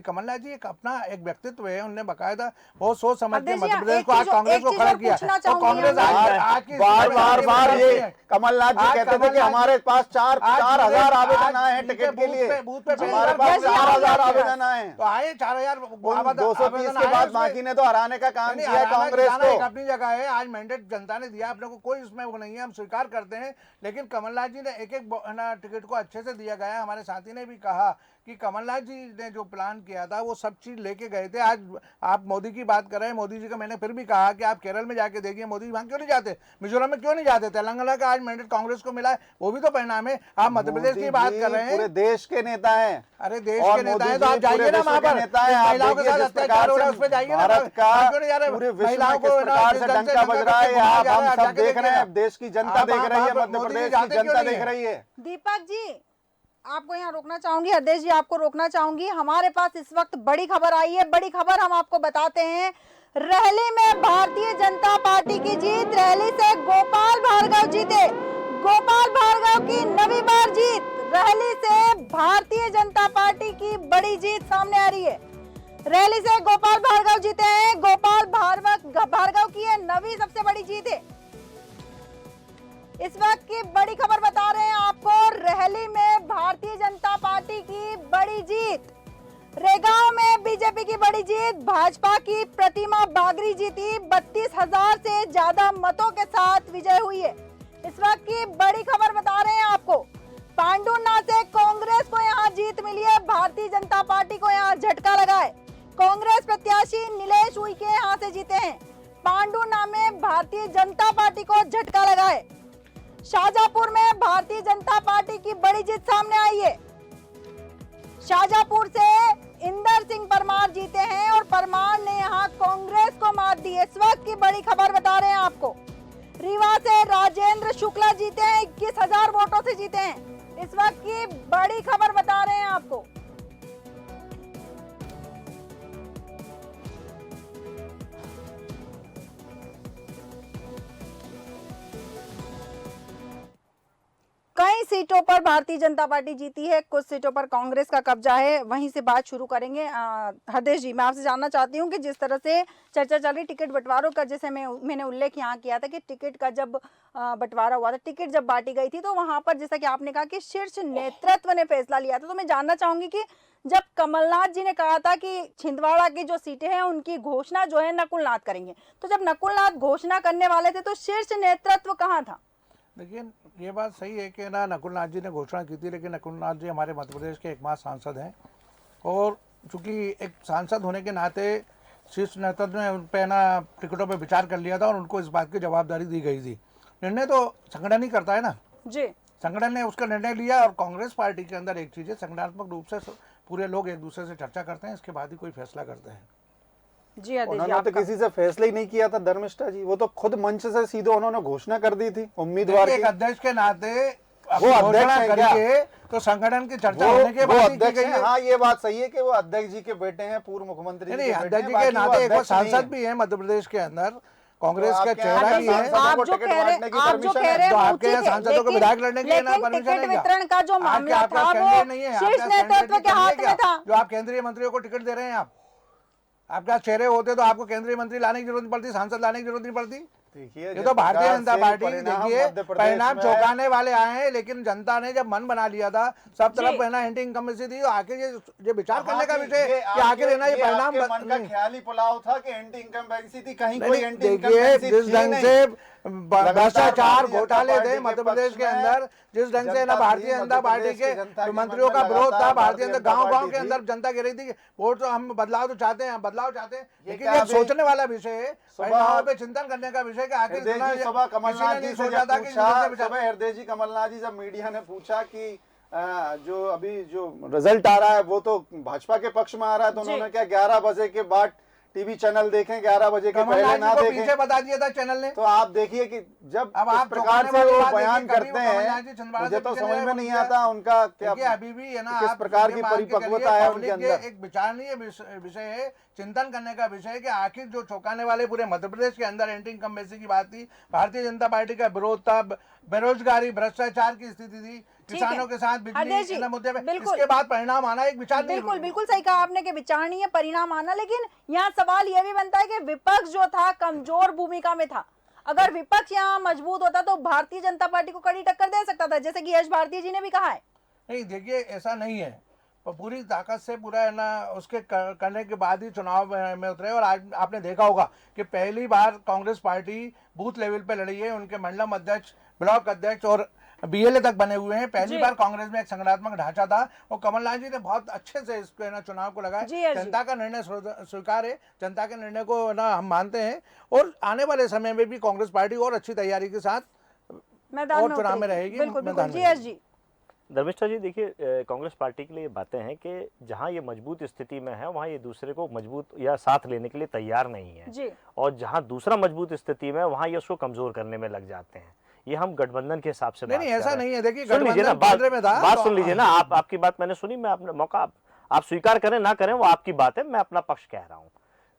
एक अपना एक व्यक्तित्व है, उन्होंने बाकायदा बहुत सोच समझ के मध्य प्रदेश को आज कांग्रेस को खड़ा किया और कांग्रेस आज की बार ये कमलनाथ जी कहते थे कि हमारे पास 4,000 आवेदन आए हैं टिकट के लिए, हमारे पास 4,000 आवेदन आए हैं, तो आए 4,000 230 के बाद बाकी ने तो हराने का काम किया है कांग्रेस को। अपनी जगह है, आज मैंडेट जनता ने दिया, अपने को कोई उसमें वो नहीं है, हम स्वीकार करते हैं। लेकिन कमलनाथ जी ने एक टिकट को अच्छे से दिया गया। हमारे साथी ने भी कहा कि कमलनाथ जी ने जो प्लान किया था वो सब चीज लेके गए थे। आज आप मोदी की बात कर रहे हैं, मोदी जी का मैंने फिर भी कहा कि आप केरल में जाके देखिए, मोदी जी वहां क्यों नहीं जाते, मिजोरम में क्यों नहीं जाते, तेलंगाना का आज मैंडेट कांग्रेस को मिला है, वो भी तो परिणाम है। आप मध्य प्रदेश की बात कर रहे हैं, पूरे देश के नेता हैं, अरे देश और के नेता मोदी है तो आप जी जाइए पूरे ना विश्व वहां के पर, नेता हैं। आप महिलाओं के देखिए साथ जिस अत्याचार प्रकार हो रहा है से उस पर जाइए ना, भारत का आप क्यों नहीं जा रहे? पूरे विश्व में महिलाओं किस को प्रकार से डंका बज रहा है, आप हम सब देख रहे हैं, देश की जनता देख रही है, मध्य प्रदेश की जनता देख रही है। दीपक जी, आपको यहाँ रोकना चाहूंगी, हरदेश जी आपको रोकना चाहूंगी। हमारे पास इस वक्त बड़ी खबर आई है, बड़ी खबर हम आपको बताते हैं। रहली में भारतीय जनता पार्टी की जीत, रहली से गोपाल भार्गव जीते, गोपाल भार्गव की नवी बार जीत, रहली से भारतीय जनता पार्टी की बड़ी जीत सामने आ रही है। रहली से गोपाल भार्गव जीते हैं, गोपाल भार्गव की ये नवी सबसे बड़ी जीत है। इस वक्त की बड़ी खबर बता रहे हैं आपको, रहली में भारतीय जनता पार्टी की बड़ी जीत, रेगांव में बीजेपी की बड़ी जीत, भाजपा की प्रतिमा बागरी जीती, 32,000 से ज्यादा मतों के साथ विजय हुई है। इस वक्त की बड़ी खबर बता रहे हैं आपको। पांडुना से कांग्रेस को यहां जीत मिली है, भारतीय जनता पार्टी को यहां झटका लगा है। कांग्रेस प्रत्याशी नीलेश उइके यहां से जीते हैं। पांडुना में भारतीय जनता पार्टी को झटका लगा है। शाहजहांपुर में भारतीय जनता पार्टी की बड़ी जीत सामने आई है। शाहजहांपुर से इंदर सिंह परमार जीते हैं और परमार ने यहां कांग्रेस को मात दी है। इस वक्त की बड़ी खबर बता रहे हैं आपको। रीवा से राजेंद्र शुक्ला जीते हैं, 21,000 वोटों से जीते हैं। इस वक्त की बड़ी खबर बता रहे हैं आपको। कई सीटों पर भारतीय जनता पार्टी जीती है, कुछ सीटों पर कांग्रेस का कब्जा है। वहीं से बात शुरू करेंगे। हरदेश जी, मैं आपसे जानना चाहती हूं कि जिस तरह से चर्चा चल रही टिकट बंटवारों का, जैसे मैंने उल्लेख यहाँ किया था कि टिकट का जब बंटवारा हुआ था, टिकट जब बांटी गई थी, तो वहां पर जैसा कि आपने कहा कि शीर्ष नेतृत्व ने फैसला लिया था। तो मैं जानना चाहूंगी कि जब कमलनाथ जी ने कहा था कि छिंदवाड़ा की जो सीटें हैं उनकी घोषणा जो है नकुलनाथ करेंगे, तो जब नकुलनाथ घोषणा करने वाले थे तो शीर्ष नेतृत्व कहाँ था? देखिए, ये बात सही है कि ना नकुलनाथ जी ने घोषणा की थी, लेकिन नकुलनाथ जी हमारे मध्य प्रदेश के एकमात्र सांसद हैं और चूंकि एक सांसद होने के नाते शीर्ष नेतृत्व ने उन पर ना टिकटों पे विचार कर लिया था और उनको इस बात की जवाबदारी दी गई थी। निर्णय तो संगठन ही करता है ना जी, संगठन ने उसका निर्णय लिया। और कांग्रेस पार्टी के अंदर एक चीज़ है, संगठनात्मक रूप से पूरे लोग एक दूसरे से चर्चा करते हैं, इसके बाद ही कोई फैसला करते हैं। जी उन्होंने तो किसी से फैसला ही नहीं किया था धर्मिष्ठा जी, वो तो खुद मंच से सीधे उन्होंने घोषणा कर दी थी उम्मीदवार एक अध्यक्ष के नाते वो अध्यक्ष है क्या? तो संगठन की चर्चा होने के बाद अध्यक्ष है। हाँ, ये बात सही है कि वो अध्यक्ष जी के बेटे हैं, पूर्व मुख्यमंत्री नहीं, अध्यक्ष जी के नाते एक सांसद भी है मध्य प्रदेश के अंदर, कांग्रेस का चेहरा भी है। आप जो कह रहे हैं तो आपके यहाँ सांसदों को विधायक लड़ने के लिए ना परमिशन है क्या? वितरण का जो मामला था वो शीर्ष नेतृत्व के हाथ में था। जो आप केंद्रीय मंत्रियों को टिकट दे रहे हैं, आपके पास चेहरे होते तो आपको केंद्रीय मंत्री लाने की जरूरत नहीं पड़ती, सांसद लाने की जरूरत नहीं पड़ती। देखिए, ये तो भारतीय जनता पार्टी, देखिए परिणाम चौंकाने वाले आए हैं, लेकिन जनता ने जब मन बना लिया था, सब तरफ पहना एंटी इनकम्बेंसी थी, आखिर ये विचार करने का विषय कि आखिर है ना ये परिणाम मन का ख्याली पुलाव था कि एंटी इनकम्बेंसी थी, कहीं कोई एंटी देखिए जिस ढंग से भ्रष्टाचार घोटाले थे मध्य प्रदेश के अंदर, जिस ढंग से ना भारतीय जनता पार्टी के मंत्रियों का विरोध था, भारतीय जनता गांव-गांव के अंदर जनता कह रही थी वोट तो हम बदलाव तो चाहते हैं, बदलाव चाहते हैं, लेकिन ये सोचने वाला विषय है, परिणामों पे चिंतन करने का विषय कि आखिर सुबह कमलनाथ जी से सुबह हृदय जी कमलनाथ जी जब मीडिया ने पूछा कि जो अभी जो रिजल्ट आ रहा है वो तो भाजपा के पक्ष में आ रहा है, तो उन्होंने क्या 11 बजे के बाद टीवी चैनल देखें, 11 बजे के पहले ना देखें, पीछे बता दिया था चैनल ने। तो आप देखिए कि जब इस प्रकार से वो बयान करते हैं, मुझे तो समझ में नहीं आता उनका क्या अभी भी है ना किस प्रकार की परिपक्वता है उनके अंदर। एक विचारणीय विषय है, चिंतन करने का विषय है कि आखिर जो चौंकाने वाले पूरे मध्य प्रदेश के अंदर एंटी इनकम्बेंसी की बात थी, भारतीय जनता पार्टी का विरोध था, बेरोजगारी भ्रष्टाचार की स्थिति थी, किसानों के साथ बिजली मुद्दे पे, इसके बाद परिणाम आना एक विचार। बिल्कुल सही कहा आपने कि विचारणीय परिणाम आना, लेकिन यहाँ सवाल यह भी बनता है कि विपक्ष जो था कमजोर भूमिका में था। अगर विपक्ष यहाँ मजबूत होता तो भारतीय जनता पार्टी को कड़ी टक्कर दे सकता था, जैसे कि यश भारती जी ने भी कहा है। नहीं, देखिए ऐसा नहीं है, पूरी ताकत से पूरा है ना उसके करने के बाद ही चुनाव में उतरे। और आज आपने देखा होगा कि पहली बार कांग्रेस पार्टी बूथ लेवल पे लड़ी है, उनके मंडलम अध्यक्ष, ब्लॉक अध्यक्ष और बीएलए तक बने हुए हैं। पहली बार कांग्रेस में एक संगठनात्मक ढांचा था और कमलनाथ जी ने बहुत अच्छे से इस पे ना चुनाव को लगाया। जनता का निर्णय स्वीकार है, जनता के निर्णय को ना हम मानते हैं और आने वाले समय में भी कांग्रेस पार्टी और अच्छी तैयारी के साथ और चुनाव में रहेगी। बिल्कुल। धर्मिष्ठा जी, देखिए कांग्रेस पार्टी के लिए बातें हैं कि जहां ये मजबूत स्थिति में है वहां ये दूसरे को मजबूत या साथ लेने के लिए तैयार नहीं है जी। और जहां दूसरा मजबूत स्थिति में वहां ये उसको कमजोर करने में लग जाते हैं। ये हम गठबंधन के हिसाब से नहीं, ऐसा नहीं है। देखिए सुन लीजिए ना, बात सुन लीजिए ना, आपकी बात मैंने सुनी, मैं अपना मौका आप स्वीकार करें ना करें वो आपकी बात है, मैं अपना पक्ष कह रहा हूँ।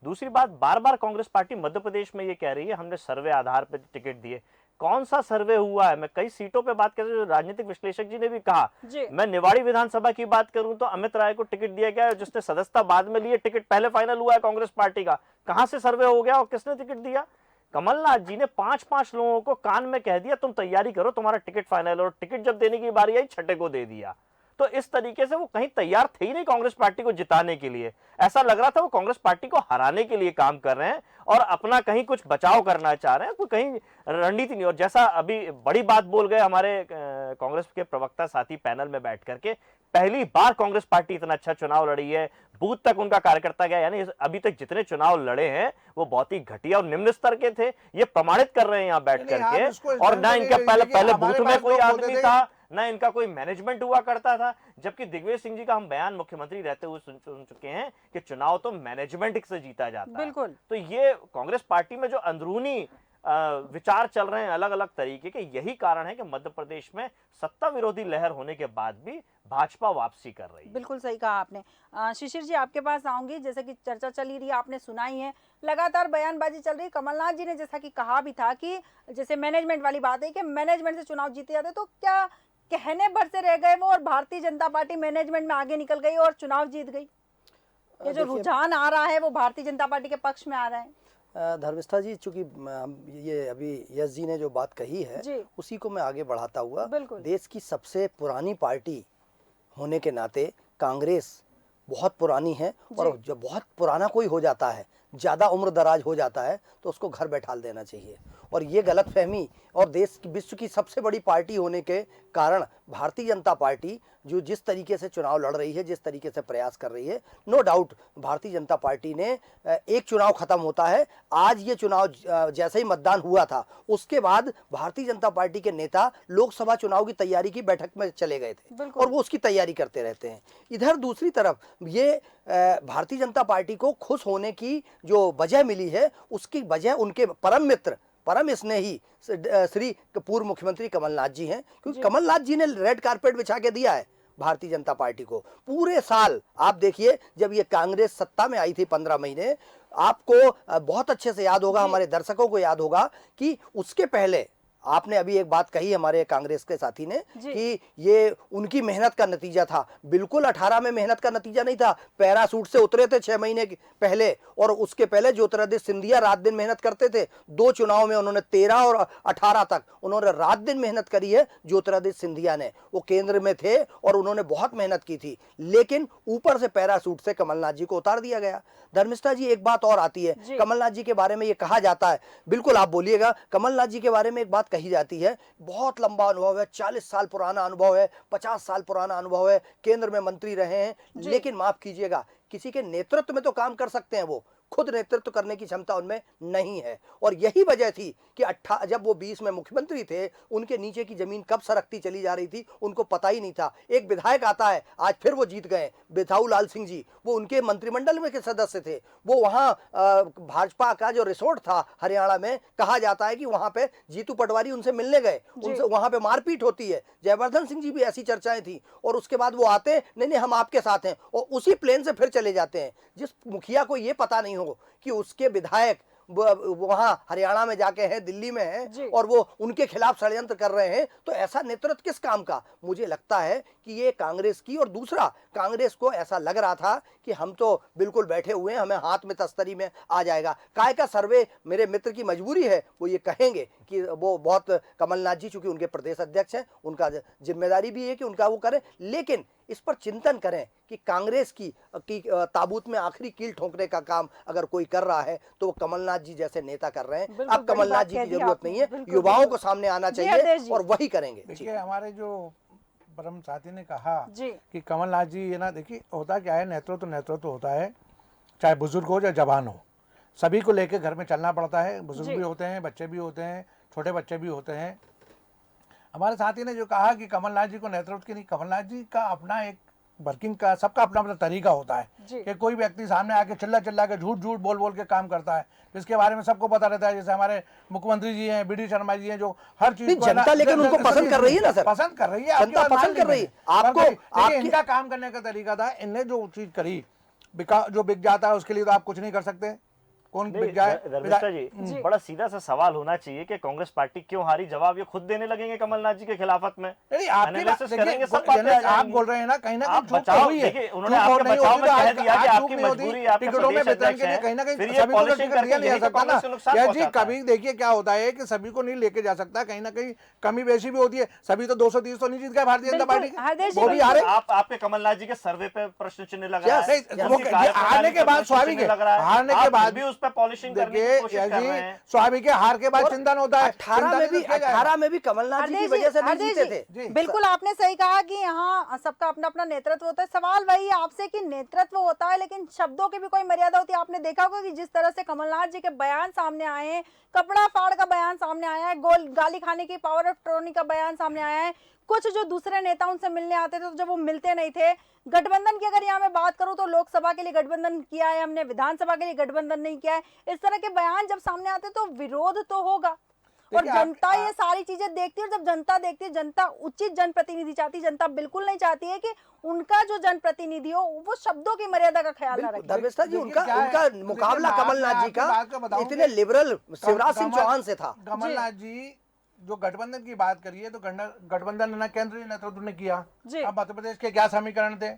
दूसरी बात, बार बार कांग्रेस पार्टी मध्य प्रदेश में ये कह रही है हमने सर्वे आधार पर टिकट दिए। कौन सा सर्वे हुआ है? मैं कई सीटों पे बात कर रही हूँ, राजनीतिक विश्लेषक जी ने भी कहा। मैं निवाड़ी विधानसभा की बात करूं तो अमित राय को टिकट दिया गया, जिसने सदस्यता बाद में लिए, टिकट पहले फाइनल हुआ है कांग्रेस पार्टी का। कहां से सर्वे हो गया और किसने टिकट दिया? कमलनाथ जी ने 5-5 लोगों को कान में कह दिया तुम तैयारी करो, तुम्हारा टिकट फाइनल, और टिकट जब देने की बारी आई छठे को दे दिया। तो इस तरीके से वो कहीं तैयार थे ही नहीं कांग्रेस पार्टी को जिताने के लिए। ऐसा लग रहा था वो कांग्रेस पार्टी को हराने के लिए काम कर रहे हैं और अपना कहीं कुछ बचाव करना चाह रहे हैं, कोई कहीं रणनीति नहीं। और जैसा अभी बड़ी बात बोल गए हमारे कांग्रेस के प्रवक्ता साथी पैनल में बैठ करके, पहली बार कांग्रेस पार्टी इतना अच्छा चुनाव लड़ी है, बूथ तक उनका कार्यकर्ता गया, यानी अभी तक जितने चुनाव लड़े हैं वो बहुत ही घटिया और निम्न स्तर के थे, ये प्रमाणित कर रहे हैं यहाँ बैठ करके। और ना इनका पहले बूथ में कोई आदमी था, ना इनका कोई मैनेजमेंट हुआ करता था, जबकि दिग्विजय सिंह जी का हम बयान मुख्यमंत्री रहते हुए सुन चुके हैं कि चुनाव तो मैनेजमेंट से जीता जाता है। तो ये कांग्रेस पार्टी में जो अंदरूनी विचार चल रहे हैं अलग अलग तरीके के, यही कारण है कि मध्य प्रदेश में सत्ता विरोधी लहर होने के बाद भी भाजपा वापसी कर रही है। बिल्कुल सही कहा आपने। शिशिर जी आपके पास आऊंगी, जैसे कि चर्चा चली रही है, आपने सुना ही है, लगातार बयानबाजी चल रही है। कमलनाथ जी ने जैसा कि कहा भी था कि जैसे मैनेजमेंट वाली बात है कि मैनेजमेंट से चुनाव जीते जाते, तो क्या कहने भर से रह गए वो और भारतीय जनता पार्टी मैनेजमेंट में आगे निकल गई और चुनाव जीत गई? ये जो रुझान आ रहा है वो भारतीय जनता पार्टी के पक्ष में आ रहा है। धर्मिष्ठा जी, चूंकि ये अभी यश जी ने जो बात कही है उसी को मैं आगे बढ़ाता हुआ, देश की सबसे पुरानी पार्टी होने के नाते कांग्रेस बहुत पुरानी है, और जब बहुत पुराना कोई हो जाता है, ज़्यादा उम्र दराज हो जाता है, तो उसको घर बैठाल देना चाहिए। और ये गलतफहमी, और देश की विश्व की सबसे बड़ी पार्टी होने के कारण भारतीय जनता पार्टी जो जिस तरीके से चुनाव लड़ रही है, जिस तरीके से प्रयास कर रही है, no doubt Bharatiya Janata party ने एक चुनाव खत्म होता है, आज ये चुनाव जैसे ही मतदान हुआ था उसके बाद भारतीय जनता पार्टी के नेता लोकसभा चुनाव की तैयारी की बैठक में चले गए थे और वो उसकी तैयारी करते रहते हैं। इधर दूसरी तरफ ये भारतीय जनता पार्टी को खुश होने की जो वजह मिली है, उसकी वजह उनके परम मित्र, परम स्नेही श्री पूर्व मुख्यमंत्री कमलनाथ जी हैं, क्योंकि कमलनाथ जी ने रेड कारपेट बिछा के दिया है भारतीय जनता पार्टी को। पूरे साल आप देखिए, जब ये कांग्रेस सत्ता में आई थी 15 महीने, आपको बहुत अच्छे से याद होगा, हमारे दर्शकों को याद होगा कि उसके पहले आपने अभी एक बात कही हमारे कांग्रेस के साथी ने कि ये उनकी मेहनत का नतीजा था। बिल्कुल 18 में मेहनत का नतीजा नहीं था, पैरासूट से उतरे थे 6 महीने पहले, और उसके पहले ज्योतिरादित्य सिंधिया रात दिन मेहनत करते थे। 2 चुनाव में उन्होंने 13 और 18 तक उन्होंने रात दिन मेहनत करी है ज्योतिरादित्य सिंधिया ने, वो केंद्र में थे और उन्होंने बहुत मेहनत की थी, लेकिन ऊपर से पैरासूट से कमलनाथ जी को उतार दिया गया। धर्मिष्ठा जी, एक बात और आती है, कमलनाथ जी के बारे में ये कहा जाता है, बिल्कुल आप बोलिएगा, कमलनाथ जी के बारे में एक बात कही जाती है, बहुत लंबा अनुभव है, 40 साल पुराना अनुभव है, 50 साल पुराना अनुभव है, केंद्र में मंत्री रहे हैं, लेकिन माफ कीजिएगा, किसी के नेतृत्व में तो काम कर सकते हैं, वो खुद नेतृत्व करने की क्षमता उनमें नहीं है। और यही वजह थी कि जब वो 20 में मुख्यमंत्री थे, उनके नीचे की जमीन कब सरकती चली जा रही थी उनको पता ही नहीं था। एक विधायक आता है, आज फिर वो जीत गए, बिधाऊ लाल सिंह जी, वो उनके मंत्रिमंडल में के सदस्य थे। वो वहाँ भाजपा का जो रिसोर्ट था हरियाणा में, कहा जाता है कि वहाँ पे जीतू पटवारी उनसे मिलने गए, उनसे वहाँ पे मारपीट होती है। जयवर्धन सिंह जी भी ऐसी चर्चाएं थी, और उसके बाद वो आते, नहीं हम आपके साथ हैं, और उसी प्लेन से फिर चले जाते हैं। जिस मुखिया को ये पता नहीं हो कि उसके विधायक वहां हरियाणा में जाके हैं, दिल्ली में हैं, और वो उनके खिलाफ षड्यंत्र कर रहे हैं, तो ऐसा नेतृत्व किस काम का? मुझे लगता है कि ये कांग्रेस की, और दूसरा कांग्रेस को ऐसा लग रहा था कि हम तो बिल्कुल बैठे हुए हैं, हमें हाथ में तस्तरी में आ जाएगा। काय का सर्वे, मेरे मित्र की मजबूरी है, वो ये कहेंगे कि वो बहुत, कमलनाथ जी चूंकि उनके प्रदेश अध्यक्ष हैं, उनका जिम्मेदारी भी है कि उनका वो करें, लेकिन इस पर चिंतन करें कि कांग्रेस की ताबूत में आखिरी कील ठोकने का काम अगर कोई कर रहा है तो वो कमलनाथ जी जैसे नेता कर रहे हैं। अब कमलनाथ जी की जरूरत नहीं है, युवाओं को सामने आना चाहिए और वही करेंगे। देखिए, हमारे जो परम साथी ने कहा कि कमलनाथ जी, ये ना, देखिए होता क्या है, नेतृत्व होता है, चाहे बुजुर्ग हो या जवान हो, सभी को लेकर घर में चलना पड़ता है। बुजुर्ग भी होते हैं, बच्चे भी होते हैं, छोटे बच्चे भी होते हैं। हमारे साथी ने जो कहा कि कमलनाथ जी को नेतृत्व की नहीं, कमलनाथ जी का अपना एक वर्किंग का, सबका अपना अपना तरीका होता है कि कोई व्यक्ति सामने आके चिल्ला के झूठ बोल के काम करता है, जिसके बारे में सबको पता रहता है। जैसे हमारे मुख्यमंत्री जी हैं, बीडी शर्मा जी हैं, जो हर चीज जनता लेकिन उनको पसंद कर रही है ना सर, पसंद कर रही है, जनता पसंद कर रही है आपको। इनका काम करने का तरीका था, इनने जो चीज करी, जो बिक जाता है उसके लिए तो आप कुछ नहीं कर सकते। कौन नहीं, बिक जाए। धर्मिष्ठा जी, बड़ा सीधा सा सवाल होना चाहिए कि कांग्रेस पार्टी क्यों हारी, जवाब ये खुद देने लगेंगे कमलनाथ जी के खिलाफत में। नहीं, आपकी बात Analysis करेंगे, सब देखिए, बातें आ आप जाएंगी। बोल रहे हैं ना कहीं ना आप कहीं चूक तो बचाव, हुई है। देखिए, उन्होंने चूक आपके और नहीं बचाव होती में तो कह आज दिया कि चूक आपकी नहीं होती, मजबूरी, आपके टिकटों में प्रदेश वितरण अध्यक्ष के लिए हैं, कहीं ना कहीं फिर ये सभी को तो पॉलिशिंग टिकट दिया करके नहीं जा यही तो सकता ना। कांग्रेस को नुकसान या जी पहुंचाता है। कभी देखिए क्या होता है कि सभी को नहीं लेके जा सकता, कहीं ना कहीं कमी बेशी भी होती है। सभी तो 230 तो नहीं जीत गए भारतीय जनता बिल्कुल, पार्टी हरदेश के, जी, वो भी हारे। आप आपके कमलनाथ जी के सर्वे पे प्रश्न चिन्ह लग रहा Yes, है, yes. वो उनकी कार्यप्रणाली हारने के पे बाद प्रश्न स्वाभाविक चिन्ह है, लग रहा है। हारने आप के फिर बाद भी उस पे पॉलिशिंग करने की देखिए कोशिश कर रहे हैं। स्वाभाविक है, हार के बाद और चिंतन होता है। 18 में भी कमलनाथ जी की वजह से नहीं हरदेश जीते जी, थे। बिल्कुल आपने सही कहा कि यहाँ सबका अपना अपना नेतृत्व होता है। सवाल वही है आपसे कि नेतृत्व होता है लेकिन शब्दों की भी कोई मर्यादा होती है। आपने देखा होगा कि जिस तरह से कमलनाथ जी के बयान सामने आए हैं, कपड़ा फाड़ का बयान सामने आया है, गाली खाने की, पावर ऑफ अटॉर्नी का बयान सामने आया है। कुछ जो दूसरे नेता उनसे मिलने आते थे तो जब वो मिलते नहीं थे, गठबंधन की अगर यहाँ मैं बात करूं तो लोकसभा के लिए गठबंधन किया है हमने, विधानसभा के लिए गठबंधन नहीं किया है। इस तरह के बयान जब सामने आते तो विरोध तो होगा, और देखिए, जनता ये सारी चीजें देखती है। और जब जनता देखती है, जनता उचित जनप्रतिनिधि चाहती है। जनता बिल्कुल नहीं चाहती है कि उनका जो जनप्रतिनिधि हो वो शब्दों की मर्यादा का ख्याल ना रखे। धर्मेश जी, देखिए उनका क्या है, उनका देखिए मुकाबला मैं कमलनाथ जी आपकी बात का का बताऊं इतने कि लिबरल शिवराज सिंह कमल- चौहान से था। कमलनाथ जी जो गठबंधन की बात करिए तो गठबंधन ने केंद्रीय नेतृत्व ने किया। जी। अब मध्य प्रदेश के क्या समीकरण थे,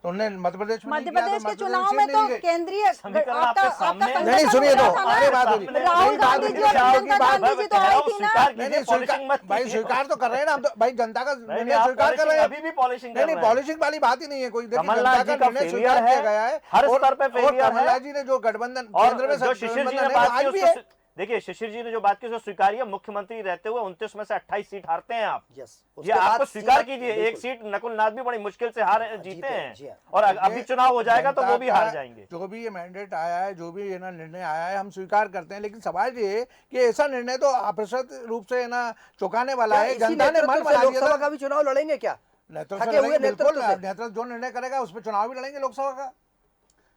तो उन्होंने मध्य प्रदेश में नहीं मध्य किया, तो प्रदेश के मध्य चुनाव प्रदेश में से तो नहीं गए। केंद्रीय समीकरण आपका आपके सामने है। नहीं, सुनिए तो, अरे बात हो रही है। राहुल नहीं, बात गांधी हो जी रही और है। प्रियंका गांधी जी तो आई थी ना। नहीं नहीं, स्वीकार भाई स्वीकार तो कर रहे हैं ना, हम तो भाई जनता का निर्णय स्वीकार कर रहे हैं। अभी भी पॉलिशिंग नहीं नहीं, पॉलिशिंग वाली बात ही नहीं है कोई। देखिए कमलनाथ जनता जी का का निर्णय फेलियर स्वीकार है, किया गया है, हर और- स्तर पे और फेलियर है। कमलनाथ जी ने जो गठबंधन और केंद्र में जो शिशिर जी गठबंधन ने है, बात आज की भी उसको है। देखिए, शिशिर जी ने जो बात की उसको स्वीकारिए। मुख्यमंत्री रहते हुए 29 में से 28 सीट हारते हैं आप। यस, ये उसके आपको बाद स्वीकार सीमा- कीजिए। एक बिल्कुल। सीट नकुल नाथ भी बड़ी मुश्किल से हार जीते जी हैं, हाँ। और अभी चुनाव हो जाएगा तो वो भी जनता हार का जाएंगे। जो भी ये मैंडेट आया है, जो भी ये ना निर्णय आया है, हम स्वीकार करते हैं। लेकिन सवाल ये है कि ऐसा निर्णय तो अप्रसत रूप से ना चुकाने वाला क्या है। इसी जनता ने नेतृत्व मन से बना दिया लोकसभा था। का भी चुनाव लड़ेंगे क्या? नेतृत्व से थके हुए लड़ेंगे, बिल्कुल। नेतृत्व से। नेतृत्व जो निर्णय करेगा उस पर चुनाव भी लड़ेंगे लोकसभा का।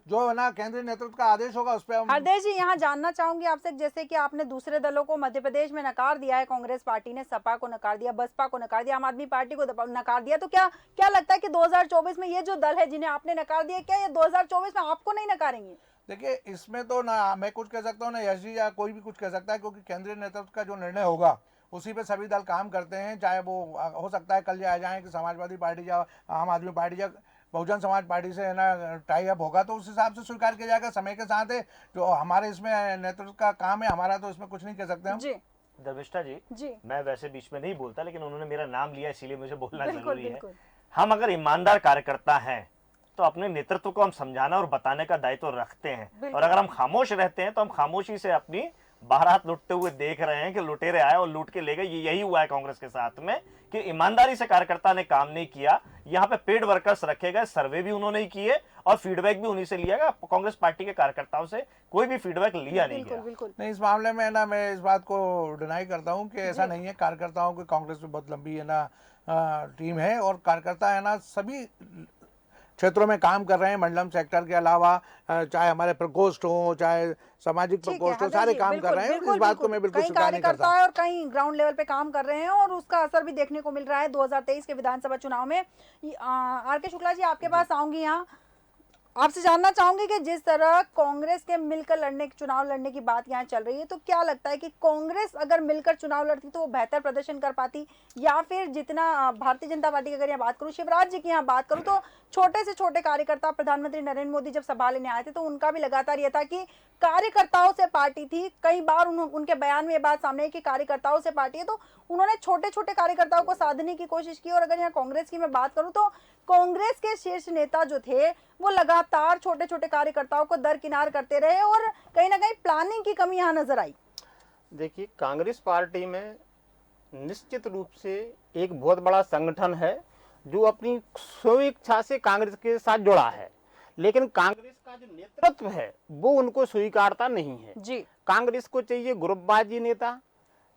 जो है ना केंद्रीय नेतृत्व का आदेश होगा उस पर हम। हरदेश जी, यहाँ जानना चाहूंगी आपसे, जैसे कि आपने दूसरे दलों को मध्य प्रदेश में नकार दिया है, कांग्रेस पार्टी ने सपा को नकार दिया, बसपा को नकार दिया, आम आदमी पार्टी को नकार दिया, तो क्या क्या लगता है कि 2024 में ये जो दल है जिन्हें आपने नकार दिया, क्या ये 2024 में आपको नहीं नकारेंगे? देखिए इसमें तो ना मैं कुछ कह सकता हूँ ना यश जी या कोई भी कुछ कह सकता है, क्योंकि केंद्रीय नेतृत्व का जो निर्णय होगा उसी पे सभी दल काम करते हैं। चाहे वो हो सकता है कल आ जाए कि समाजवादी पार्टी या आम आदमी पार्टी या बहुजन समाज पार्टी से है ना टाई अप होगा, तो उस हिसाब से स्वीकार किया जाएगा समय के साथ है। जो हमारे इसमें नेतृत्व का काम है हमारा, तो इसमें कुछ नहीं कह सकते हम। जी धर्मिष्ठा जी, जी, मैं वैसे बीच में नहीं बोलता, लेकिन उन्होंने मेरा नाम लिया इसीलिए मुझे बोलना बिल्कुल जरूरी है। बिल्कुल। हम अगर ईमानदार कार्यकर्ता हैं तो अपने नेतृत्व को हम समझाना और बताने का दायित्व रखते हैं, और अगर हम खामोश रहते हैं तो हम खामोशी से अपनी बारात लुटते हुए देख रहे हैं कि लुटेरे आए और लूट के ले गए। यही हुआ है कांग्रेस के साथ में कि ईमानदारी से कार्यकर्ता ने काम नहीं किया। यहाँ पे पेड वर्कर्स रखे गए, सर्वे भी उन्होंने ही किए और फीडबैक भी उन्हीं से लिया गया। कांग्रेस पार्टी के कार्यकर्ताओं से कोई भी फीडबैक लिया नहीं गया। बिल्कुल। नहीं, इस मामले में ना मैं इस बात को डिनाई करता हूँ कि ऐसा नहीं है। कार्यकर्ताओं की कांग्रेस में बहुत लंबी है ना टीम है, और कार्यकर्ता है ना सभी क्षेत्रों में काम कर रहे हैं। मंडलम सेक्टर के अलावा चाहे हमारे प्रकोष्ठ हो, चाहे सामाजिक प्रकोष्ठ हो, सारे काम कर रहे हैं। इस बात को मैं बिल्कुल कई स्वीकार नहीं करता। कार्यकर्ता है और कई ग्राउंड लेवल पे काम कर रहे हैं, और उसका असर भी देखने को मिल रहा है 2023 के विधानसभा चुनाव में। आर के शुक्ला जी, आपके पास आऊंगी। यहाँ आपसे जानना चाहूंगी कि जिस तरह कांग्रेस के मिलकर चुनाव लड़ने की बात यहाँ चल रही है, तो क्या लगता है कि कांग्रेस अगर मिलकर चुनाव लड़ती तो वो बेहतर प्रदर्शन कर पाती, या फिर जितना भारतीय जनता पार्टी की अगर यहाँ बात करूँ, शिवराज जी की यहाँ बात करूँ, तो छोटे से छोटे कार्यकर्ता प्रधानमंत्री नरेंद्र मोदी जब सभा लेने आए थे तो उनका भी लगातार ये था कि कार्यकर्ताओं से पार्टी थी। कई बार उनके बयान में ये बात सामने आई कि कार्यकर्ताओं से पार्टी है, तो उन्होंने छोटे छोटे कार्यकर्ताओं को साधने की कोशिश की। और अगर यहाँ कांग्रेस की मैं बात करूँ तो कांग्रेस के शीर्ष नेता जो थे वो लगातार छोटे छोटे कार्यकर्ताओं को दरकिनार करते रहे, और कहीं ना कहीं प्लानिंग की कमी यहाँ नजर आई। देखिए, कांग्रेस पार्टी में निश्चित रूप से एक बहुत बड़ा संगठन है जो अपनी स्वेच्छा से कांग्रेस के साथ जुड़ा है, लेकिन कांग्रेस का जो नेतृत्व है वो उनको स्वीकारता नहीं है जी। कांग्रेस को चाहिए ग्रुपबाजी नेता,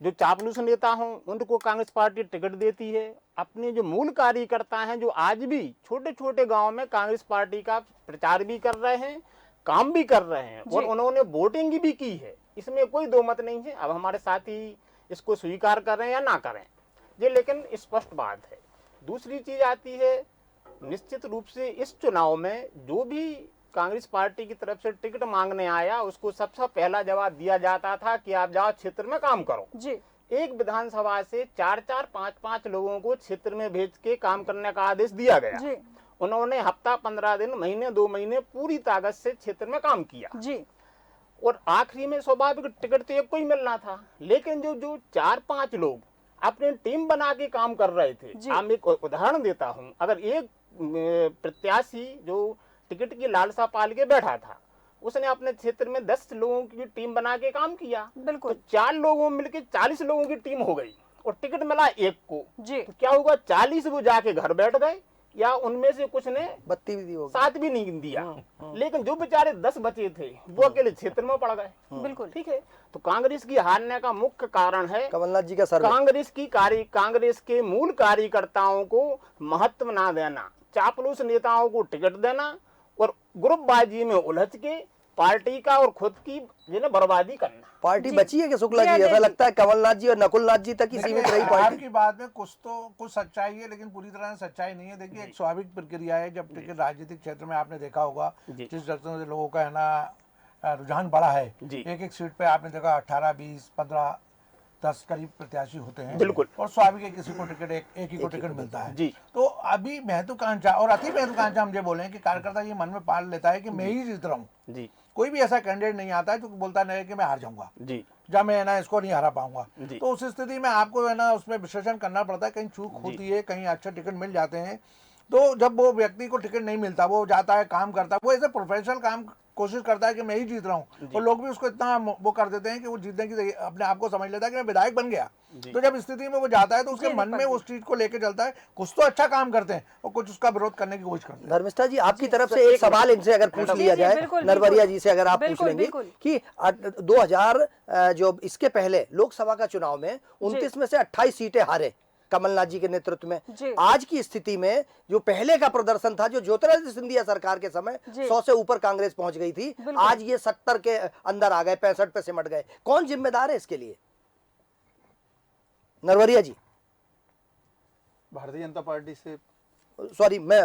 जो चापलूस नेता हों उनको कांग्रेस पार्टी टिकट देती है। अपने जो मूल कार्यकर्ता हैं जो आज भी छोटे छोटे गांव में कांग्रेस पार्टी का प्रचार भी कर रहे हैं, काम भी कर रहे हैं, और उन्होंने वोटिंग भी की है, इसमें कोई दो मत नहीं है। अब हमारे साथी इसको स्वीकार करें या ना करें, ये लेकिन स्पष्ट बात है। दूसरी चीज आती है, निश्चित रूप से इस चुनाव में जो भी कांग्रेस पार्टी की तरफ से टिकट मांगने आया उसको सबसे पहला जवाब दिया जाता था कि आप जाओ क्षेत्र में काम करो जी। एक विधानसभा से 4-4, 5-5 लोगों को क्षेत्र में भेज के काम करने का आदेश दिया गया जी। उन्होंने हफ्ता 15 दिन महीने 2 महीने पूरी ताकत से क्षेत्र में काम किया जी। और आखिरी में स्वाभाविक टिकट तो एक को ही मिलना था लेकिन जो 4-5 लोग अपनी टीम बना के काम कर रहे थे। आप एक उदाहरण देता हूं अगर एक प्रत्याशी जो टिकट की लालसा पाल के बैठा था उसने अपने क्षेत्र में 10 लोगों की टीम बना के काम किया बिल्कुल तो 4 लोगों मिलके 40 लोगों की टीम हो गई और टिकट मिला एक को जी। तो क्या होगा 40 वो जाके घर बैठ गए या उनमें से कुछ ने बत्ती भी दी होगी, साथ भी नहीं दिया लेकिन जो बेचारे 10 बचे थे वो अकेले क्षेत्र में पड़ गए। बिल्कुल ठीक है तो कांग्रेस की हारने का मुख्य कारण है कमलनाथ जी का सर्वे। कांग्रेस के मूल कार्यकर्ताओं को महत्व ना देना चापलूस नेताओं को टिकट देना और ग्रुपबाजी में उलझ के पार्टी का और खुद की जिन्हें बर्बादी करना। पार्टी बची है कि शुक्ला जी? ऐसा लगता है कमलनाथ जी और नकुलनाथ जी तक ही सीमित रही पार्टी। आपकी बात में कुछ सच्चाई है लेकिन पूरी तरह से सच्चाई नहीं है। देखिए एक स्वाभाविक प्रक्रिया है जब टिकट राजनीतिक क्षेत्र में आपने देखा होगा जिस तरह से लोगों का है ना रुझान बढ़ा है एक सीट पे आपने देखा 18, 20, 15, 10 करीब प्रत्याशी होते हैं बिल्कुल और स्वाभाविक है किसी को टिकट एक ही को टिकट मिलता है जी। तो अभी महत्वाकांक्षा और अति महत्वाकांक्षा हम ये बोले कि कार्यकर्ता ये मन में पाल लेता है कि मैं ही जीत रहा हूँ जी। कोई भी ऐसा कैंडिडेट नहीं आता है जो बोलता नहीं है कि मैं हार जाऊंगा जी जब मैं ना इसको नहीं हरा पाऊंगा। तो उस स्थिति में आपको है ना उसमें विश्लेषण करना पड़ता है कहीं चूक होती है कहीं अच्छे टिकट मिल जाते हैं। तो जब वो व्यक्ति को टिकट नहीं मिलता वो जाता है काम करता है वो ऐसे प्रोफेशनल काम कोशिश करता है कि मैं ही जीत रहा हूँ और लोग भी उसको इतना वो कर देते हैं कि वो जीतने की अपने आप को समझ लेता है कि मैं विधायक बन गया। तो जब स्थिति में वो जाता है तो उसके मन में उस चीज को लेके चलता है कुछ तो अच्छा काम करते हैं और कुछ उसका विरोध करने की कोशिश करते हैं। धर्मिष्ठा जी आपकी तरफ से एक सवाल इनसे अगर पूछ लिया जाए नरवरिया जी से अगर आप पूछ लेंगे कि 2000 जो इसके पहले लोकसभा का चुनाव में 29 में से 28 सीटें हारे कमलनाथ जी के नेतृत्व में। आज की स्थिति में जो पहले का प्रदर्शन था जो ज्योतिरादित्य सिंधिया सरकार के समय 100 से ऊपर कांग्रेस पहुंच गई थी आज ये 70 के अंदर आ गए 65 पे सिमट गए। कौन जिम्मेदार है इसके लिए? नरवरिया जी। भारतीय जनता पार्टी से सॉरी मैं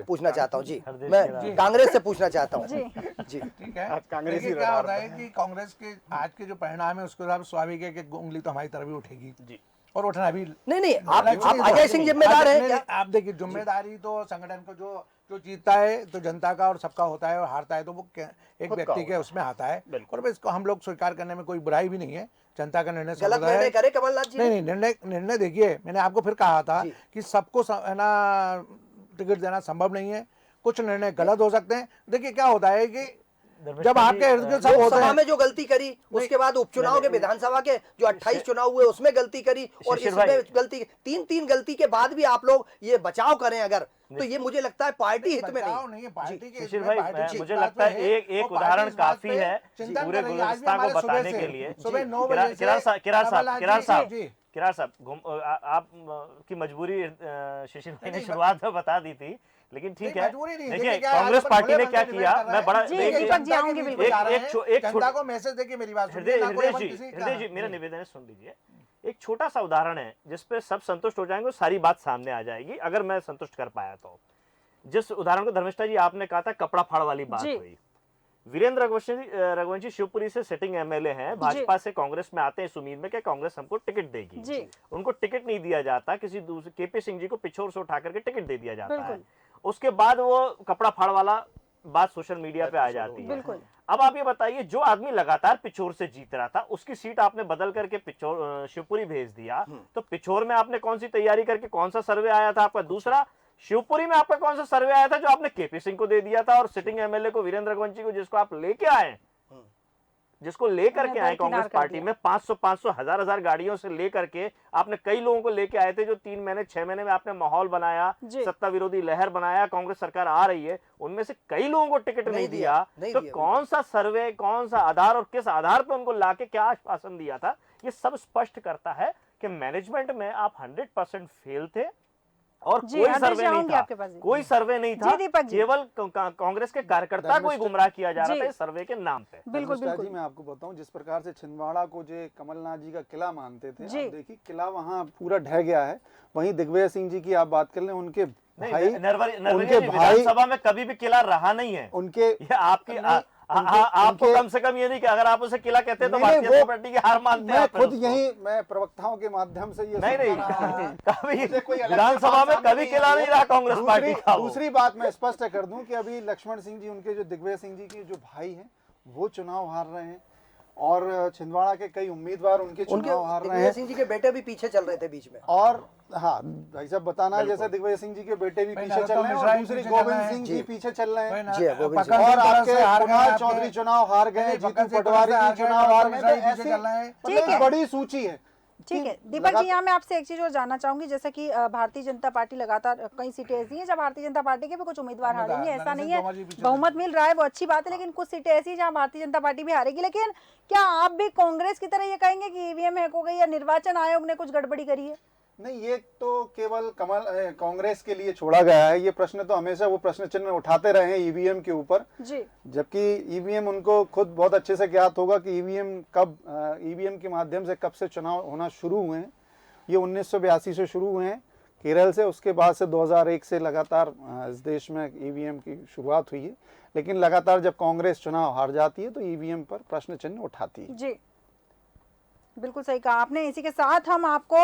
पूछना चाहता हूँ जी मैं कांग्रेस से पूछना चाहता हूँ जी। ठीक है क्या होता है कि कांग्रेस के आज के जो परिणाम है उसके हिसाब से स्वाभाविक है कि उंगली तो हमारी तरफ ही उठेगी जी और उठना भी नहीं आप अजय सिंह जिम्मेदार है। आप देखिए जिम्मेदारी तो संगठन को जो जीतता है तो जनता का और सबका होता है और हारता है तो वो एक व्यक्ति के उसमें आता है और इसको हम लोग स्वीकार करने में कोई बुराई भी नहीं है। जनता का निर्णय गलत निर्णय करे कमलनाथ जी नहीं निर्णय देखिए मैंने आपको फिर कहा था कि सबको है ना टिकट देना संभव नहीं है कुछ निर्णय गलत हो सकते हैं। देखिए क्या होता है कि जब आपके इर्द गिर्द सब होते हैं में जो गलती करी उसके बाद उपचुनाव के विधानसभा के जो 28 चुनाव हुए उसमें गलती करी और इसमें गलती तीन गलती के बाद भी आप लोग ये बचाव करें अगर तो ये मुझे लगता है पार्टी हित में नहीं है। पार्टी के शिशिर भाई मुझे लगता है एक उदाहरण काफी है पूरे गुलिस्तान को बताने के लिए। सुबह 9 बजे किरार साहब आप की मजबूरी शिशिर भाई ने शुरुआत में बता दी थी लेकिन ठीक है देखिए कांग्रेस पार्टी ने क्या किया मैं बड़ा एक जनता को मैसेज देके मेरी बात हृदय जी मेरा निवेदन है सुन लीजिए। एक छोटा सा उदाहरण है जिसपे सब संतुष्ट हो जाएंगे सारी बात सामने आ जाएगी अगर मैं संतुष्ट कर पाया तो। जिस उदाहरण को धर्मिष्ठा जी आपने कहा था कपड़ा फाड़ वाली बात हुई। वीरेंद्र रघुवंशी शिवपुरी से सिटिंग एमएलए हैं भाजपा से कांग्रेस में आते हैं इस उम्मीद में कि कांग्रेस हमको टिकट देगी उनको टिकट नहीं दिया जाता किसी दूसरे केपी सिंह जी को पिछोर से उठा करके टिकट दे दिया जाता है। उसके बाद वो कपड़ा फाड़ वाला बात सोशल मीडिया पे आ जाती है। अब आप ये बताइए जो आदमी लगातार पिछोर से जीत रहा था उसकी सीट आपने बदल करके पिछोर शिवपुरी भेज दिया तो पिछोर में आपने कौन सी तैयारी करके कौन सा सर्वे आया था आपका? दूसरा शिवपुरी में आपका कौन सा सर्वे आया था जो आपने केपी सिंह को दे दिया था और सिटिंग एमएलए को वीरेंद्र रघुवंशी को जिसको आप लेके आए जिसको लेकर के आए कांग्रेस पार्टी में 500 हजार गाड़ियों से लेकर के आपने कई लोगों को लेके आए थे जो 3 महीने 6 महीने में आपने माहौल बनाया सत्ता विरोधी लहर बनाया कांग्रेस सरकार आ रही है उनमें से कई लोगों को टिकट नहीं दिया तो कौन सा सर्वे कौन सा आधार और किस आधार पर उनको लाके क्या आश्वासन दिया था ये सब स्पष्ट करता है कि मैनेजमेंट में आप 100% फेल थे और कोई सर्वे नहीं था केवल कांग्रेस के कार्यकर्ता को ही गुमराह किया जा रहा था इस सर्वे के नाम पे। बिल्कुल जी मैं आपको बताऊं जिस प्रकार से छिंदवाड़ा को जो कमलनाथ जी का किला मानते थे आप देखिए किला वहां पूरा ढह गया है। वहीं दिग्विजय सिंह जी की आप बात कर लें उनके भाई उनके विधानसभा में कभी भी किला रहा नहीं है उनके ये आपकी आपको कम से कम ये नहीं कि अगर आप उसे किला कहते हैं तो भारतीय जनता पार्टी की हार मानते हैं। मैं खुद यही मैं प्रवक्ताओं के माध्यम से ये नहीं कभी विधानसभा में कभी किला नहीं रहा कांग्रेस पार्टी का। दूसरी बात मैं स्पष्ट कर दूं कि अभी लक्ष्मण सिंह जी, उनके जो दिग्विजय सिंह जी के जो भाई हैं, वो चुनाव हार रहे हैं और छिंदवाड़ा के कई उम्मीदवार उनके चुनाव हार रहे हैं। सिंह जी के बेटे भी पीछे चल रहे थे बीच में। और हाँ भाई साहब बताना है, जैसे दिग्विजय सिंह जी के बेटे भी पीछे चल रहे हैं और दूसरे गोविंद सिंह जी पीछे चल रहे हैं और आपके कुणाल चौधरी चुनाव हार गए, जीतू पटवारी जी चुनाव हार गए। ऐसी बड़ी सूची है। ठीक है दीपक जी, यहाँ मैं आपसे एक चीज और जानना चाहूंगी, जैसे कि भारतीय जनता पार्टी लगातार कई सीटें ऐसी हैं जब भारतीय जनता पार्टी के भी कुछ उम्मीदवार हारेंगे, ऐसा नहीं है, बहुमत मिल रहा है वो अच्छी बात है, लेकिन कुछ सीटें ऐसी हैं जहाँ भारतीय जनता पार्टी भी हारेगी। लेकिन क्या आप भी कांग्रेस की तरह ये कहेंगे कि ईवीएम हैक हो गई या निर्वाचन आयोग ने कुछ गड़बड़ी करी है? नहीं, ये तो केवल कांग्रेस के लिए छोड़ा गया है। ये प्रश्न तो हमेशा वो प्रश्न चिन्ह उठाते रहे हैं ईवीएम के ऊपर जी, जबकि ईवीएम उनको खुद बहुत अच्छे से ज्ञात होगा कि ईवीएम के माध्यम से कब से चुनाव होना शुरू हुए हैं। ये 1982 से शुरू हुए हैं केरल से, उसके बाद से 2001 से लगातार इस देश में ईवीएम की शुरुआत हुई है। लेकिन लगातार जब कांग्रेस चुनाव हार जाती है तो ईवीएम पर प्रश्न चिन्ह उठाती है। जी बिल्कुल सही कहा आपने। इसी के साथ हम आपको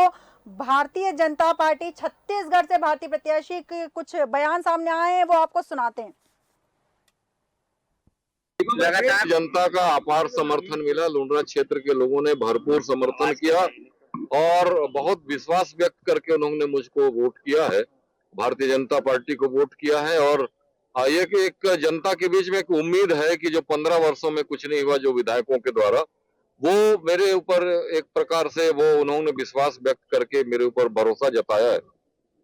भारतीय जनता पार्टी छत्तीसगढ़ से भारतीय प्रत्याशी के कुछ बयान सामने आए हैं, वो आपको सुनाते हैं। जनता का अपार समर्थन मिला, लुंड्रा क्षेत्र के लोगों ने भरपूर समर्थन किया और बहुत विश्वास व्यक्त करके उन्होंने मुझको वोट किया है, भारतीय जनता पार्टी को वोट किया है। और एक जनता के बीच में एक उम्मीद है कि जो 15 वर्षों में कुछ नहीं हुआ जो विधायकों के द्वारा, वो मेरे ऊपर एक प्रकार से वो उन्होंने विश्वास व्यक्त करके मेरे ऊपर भरोसा जताया है।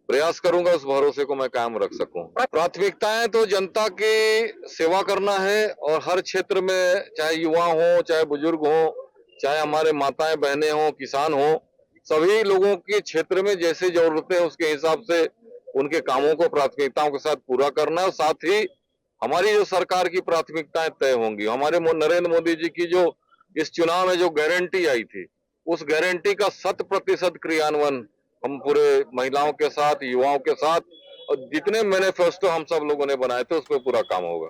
प्रयास करूंगा उस भरोसे को मैं कायम रख सकूं। प्राथमिकताएं तो जनता की सेवा करना है और हर क्षेत्र में, चाहे युवा हो, चाहे बुजुर्ग हो, चाहे हमारे माताएं बहनें हो, किसान हो, सभी लोगों के क्षेत्र में जैसे जरूरतें है उसके हिसाब से उनके कामों को प्राथमिकताओं के साथ पूरा करना है। और साथ ही हमारी जो सरकार की प्राथमिकताएं तय होंगी, हमारे नरेंद्र मोदी जी की जो इस चुनाव में जो गारंटी आई थी, उस गारंटी का 100% क्रियान्वयन हम पूरे महिलाओं के साथ, युवाओं के साथ, और जितने मैनिफेस्टो हम सब लोगों ने बनाए थे उस पर पूरा काम होगा।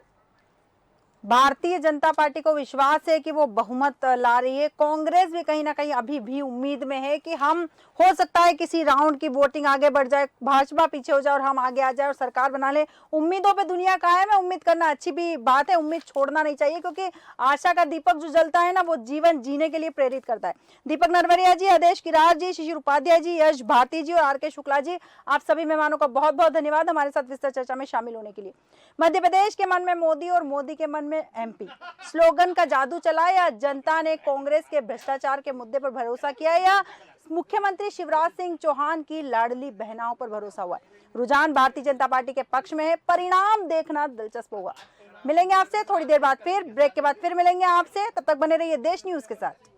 भारतीय जनता पार्टी को विश्वास है कि वो बहुमत ला रही है। कांग्रेस भी कहीं ना कहीं अभी भी उम्मीद में है कि हम हो सकता है किसी राउंड की वोटिंग आगे बढ़ जाए, भाजपा पीछे हो जाए और हम आगे आ जाए और सरकार बना ले। उम्मीदों पे दुनिया कायम है, उम्मीद करना अच्छी भी बात है, उम्मीद छोड़ना नहीं चाहिए, क्योंकि आशा का दीपक जो जलता है ना, वो जीवन जीने के लिए प्रेरित करता है। दीपक नरवरिया जी, आदेश किरार जी, शिशिर उपाध्याय जी, यश भारती जी और आर.के. शुक्ला जी, आप सभी मेहमानों का बहुत बहुत धन्यवाद हमारे साथ विस्तार चर्चा में शामिल होने के लिए। मध्य प्रदेश के मन में मोदी और मोदी के मन में एमपी, स्लोगन का जादू चला या जनता ने कांग्रेस के भ्रष्टाचार के मुद्दे पर भरोसा किया या मुख्यमंत्री शिवराज सिंह चौहान की लाडली बहनाओं पर भरोसा हुआ? रुझान भारतीय जनता पार्टी के पक्ष में है, परिणाम देखना दिलचस्प होगा। मिलेंगे आपसे थोड़ी देर बाद, फिर ब्रेक के बाद फिर मिलेंगे आपसे, तब तक बने रहिए देश न्यूज के साथ।